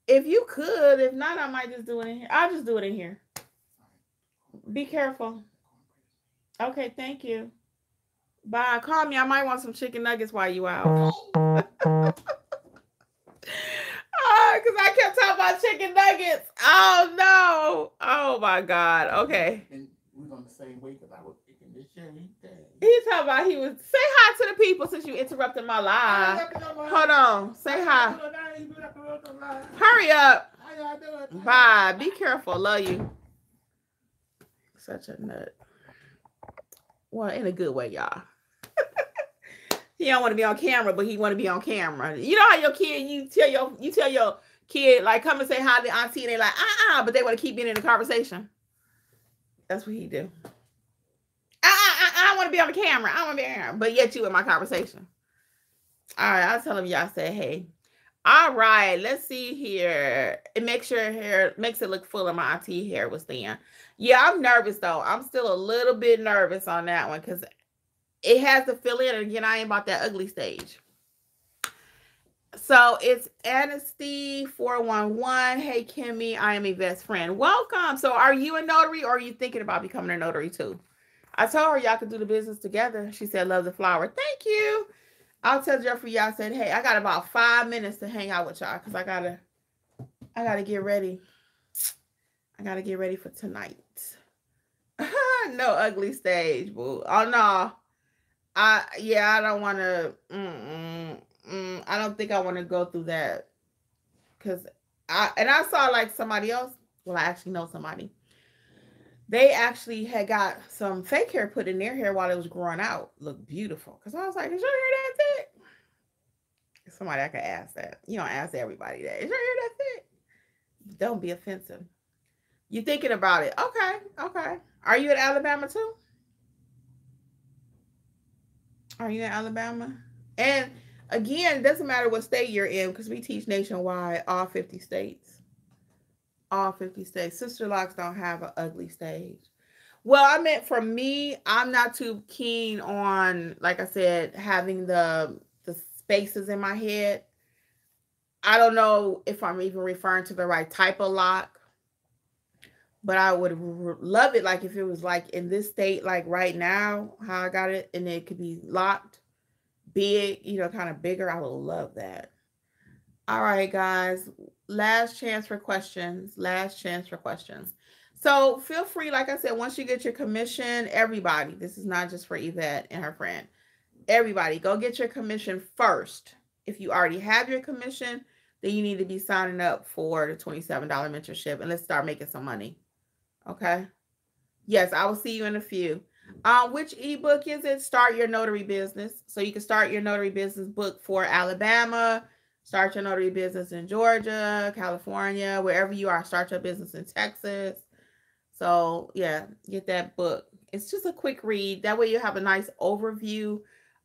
If you could, if not, I might just do it in here. I'll just do it in here. Be careful. Okay, thank you. Bye. Call me. I might want some chicken nuggets while you out. Because I kept talking about chicken nuggets. Oh, no. Oh, my God. Okay. And we're on the same way because I was picking this shit. He's talking about he was... Say hi to the people since you interrupted my live. Hold on. Say hi. Hurry up. Bye. Be careful. Love you. Such a nut. Well, in a good way, y'all. He don't want to be on camera, but he want to be on camera. You know how your kid, you tell your kid, like, come and say hi to auntie, and they're like, but they want to keep being in the conversation. That's what he do. I want to be on the camera. I want to be on, but yet you in my conversation. All right, I'll tell him y'all say hey. All right, let's see here. It makes your hair, makes it look fuller. My auntie hair was thin. Yeah, I'm nervous though. I'm still a little bit nervous on that one because it has to fill in. And again, I ain't about that ugly stage. So it's Anasty 411. Hey, Kimmy, I am a best friend. Welcome. So are you a notary or are you thinking about becoming a notary too? I told her y'all could do the business together. She said, love the flower. Thank you. I'll tell Jeffrey y'all said, hey, I got about 5 minutes to hang out with y'all because I gotta get ready. I gotta get ready for tonight. No ugly stage, boo. Oh no. I don't want to. I don't think I want to go through that because I saw like somebody else. Well, I actually know somebody. They actually had got some fake hair put in their hair while it was growing out. Looked beautiful. Because I was like, is your hair that thick? Somebody I could ask that. You don't ask everybody that. Is your hair that thick? Don't be offensive. You thinking about it. Okay. Are you in Alabama too? Are you in Alabama? And again, it doesn't matter what state you're in because we teach nationwide, all 50 states. All 50 states. Sister Locks don't have an ugly stage. Well, I meant for me, I'm not too keen on, like I said, having the spaces in my head. I don't know if I'm even referring to the right type of lock, but I would love it like if it was like in this state, like right now, how I got it, and it could be locked, big, kind of bigger. I would love that. All right, guys. Last chance for questions. So feel free, like I said, once you get your commission, everybody, this is not just for Yvette and her friend. Everybody, go get your commission first. If you already have your commission, then you need to be signing up for the $27 mentorship, and let's start making some money. Okay? Yes, I will see you in a few. Which ebook is it? Start Your Notary Business. So you can start your notary business book for Alabama, start your notary business in Georgia, California, wherever you are. Start your business in Texas. So yeah, get that book. It's just a quick read. That way you have a nice overview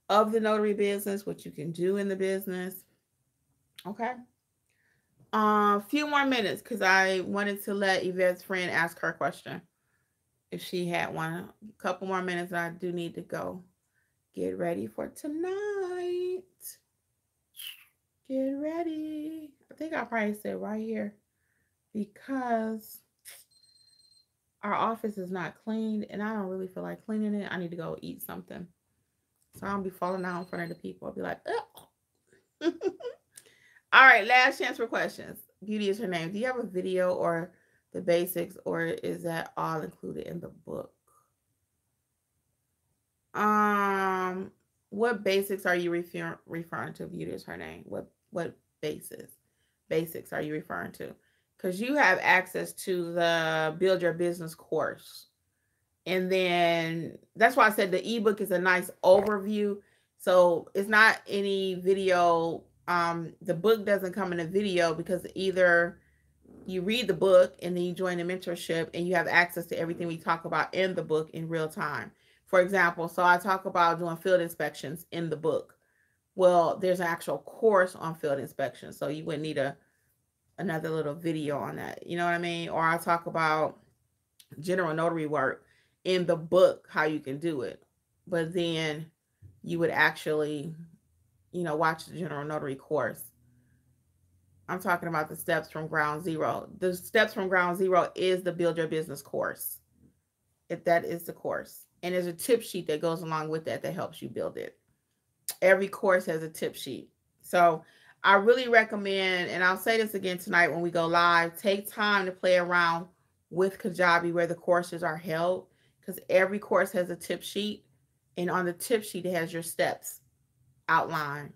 of the notary business, what you can do in the business. Okay. A few more minutes because I wanted to let Yvette's friend ask her question if she had one. A couple more minutes and I do need to go get ready for tonight. Get ready. I think I'll probably sit right here because our office is not cleaned and I don't really feel like cleaning it. I need to go eat something. So I'll be falling out in front of the people. I'll be like, ugh. All right, last chance for questions. Beauty is her name. Do you have a video or the basics, or is that all included in the book? What basics are you referring to? Beauty is her name. What basics are you referring to? Because you have access to the Build Your Business course. And then that's why I said the ebook is a nice overview. So it's not any video. The book doesn't come in a video because either you read the book and then you join the mentorship and you have access to everything we talk about in the book in real time. For example, so I talk about doing field inspections in the book. Well, there's an actual course on field inspection, so you wouldn't need another little video on that. You know what I mean? Or I talk about general notary work in the book, how you can do it. But then you would actually, watch the general notary course. I'm talking about the steps from ground zero. The steps from ground zero is the Build Your Business course. If that is the course. And there's a tip sheet that goes along with that helps you build it. Every course has a tip sheet. So I really recommend, and I'll say this again tonight when we go live, take time to play around with Kajabi where the courses are held, because every course has a tip sheet. And on the tip sheet, it has your steps outlined,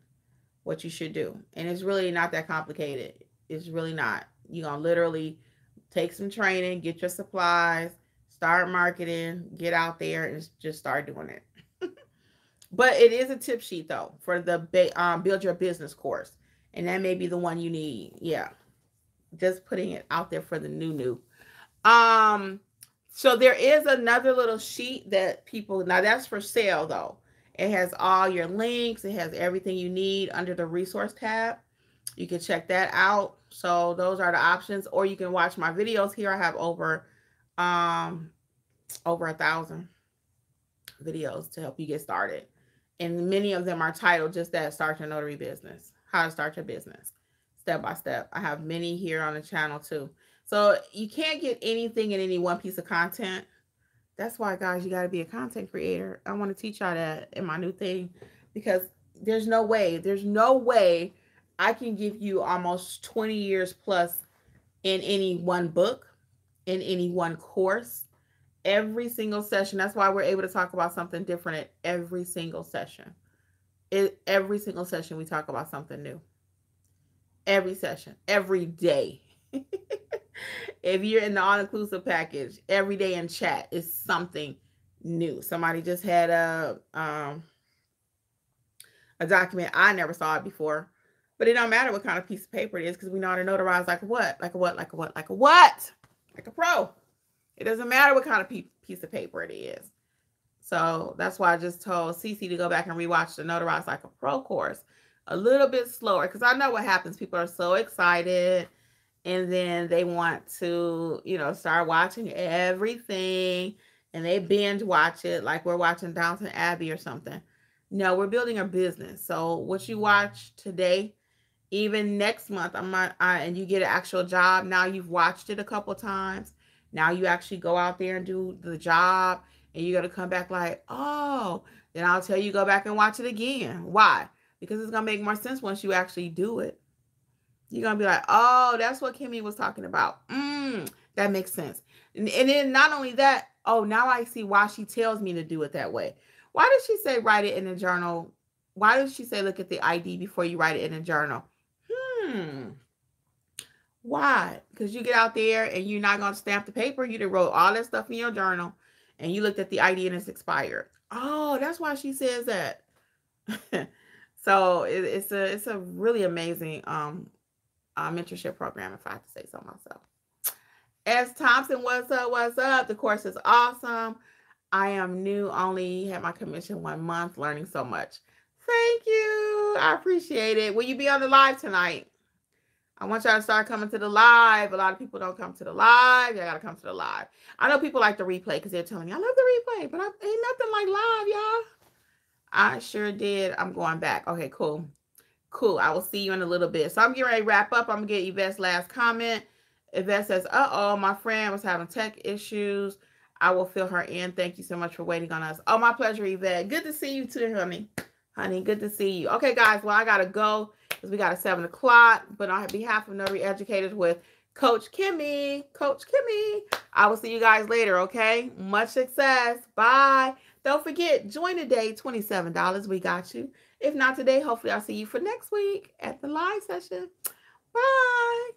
what you should do. And it's really not that complicated. It's really not. You're going to literally take some training, get your supplies, start marketing, get out there, and just start doing it. But it is a tip sheet, though, for the Build Your Business course. And that may be the one you need. Yeah. Just putting it out there for the new. So there is another little sheet that people, now that's for sale, though. It has all your links. It has everything you need under the resource tab. You can check that out. So those are the options. Or you can watch my videos here. I have over 1,000 videos to help you get started. And many of them are titled just that, Start Your Notary Business. How to start your business. Step by step. I have many here on the channel too. So you can't get anything in any one piece of content. That's why, guys, you got to be a content creator. I want to teach y'all that in my new thing, because there's no way I can give you almost 20 years plus in any one book, in any one course, every single session. That's why we're able to talk about something different at every single session. Every single session we talk about something new. Every session, every day. If you're in the all-inclusive package, every day in chat is something new. Somebody just had a document. I never saw it before, but it don't matter what kind of piece of paper it is, because we know how to notarize like a what? Like a what? Like a what? Like a what? Like a pro. It doesn't matter what kind of piece of paper it is. So that's why I just told Cece to go back and rewatch the Notarize Like a Pro course a little bit slower, because I know what happens. People are so excited, and then they want to, start watching everything, and they binge watch it like we're watching Downton Abbey or something. No, we're building a business. So what you watch today, even next month, and you get an actual job. Now you've watched it a couple times. Now you actually go out there and do the job, and you're going to come back like, oh, then I'll tell you, go back and watch it again. Why? Because it's going to make more sense once you actually do it. You're going to be like, oh, that's what Kimmi was talking about. That makes sense. And then not only that, oh, now I see why she tells me to do it that way. Why does she say write it in a journal? Why does she say look at the ID before you write it in a journal? Why? Because you get out there and you're not going to stamp the paper. You done wrote all that stuff in your journal, and you looked at the ID and it's expired. Oh, that's why she says that. So it's a really amazing mentorship program, if I have to say so myself. S. Thompson, what's up? What's up? The course is awesome. I am new, only had my commission 1 month, learning so much. Thank you. I appreciate it. Will you be on the live tonight? I want y'all to start coming to the live. A lot of people don't come to the live. You got to come to the live. I know people like the replay because they're telling me, I love the replay, but ain't nothing like live, y'all. I sure did. I'm going back. Okay, cool. Cool. I will see you in a little bit. So I'm getting ready to wrap up. I'm going to get Yvette's last comment. Yvette says, uh-oh, my friend was having tech issues. I will fill her in. Thank you so much for waiting on us. Oh, my pleasure, Yvette. Good to see you too, honey. Honey, good to see you. Okay, guys. Well, I got to go because we got a 7 o'clock. But on behalf of Notary Educators with Coach Kimmi, I will see you guys later, okay? Much success. Bye. Don't forget, join today, $27. We got you. If not today, hopefully I'll see you for next week at the live session. Bye.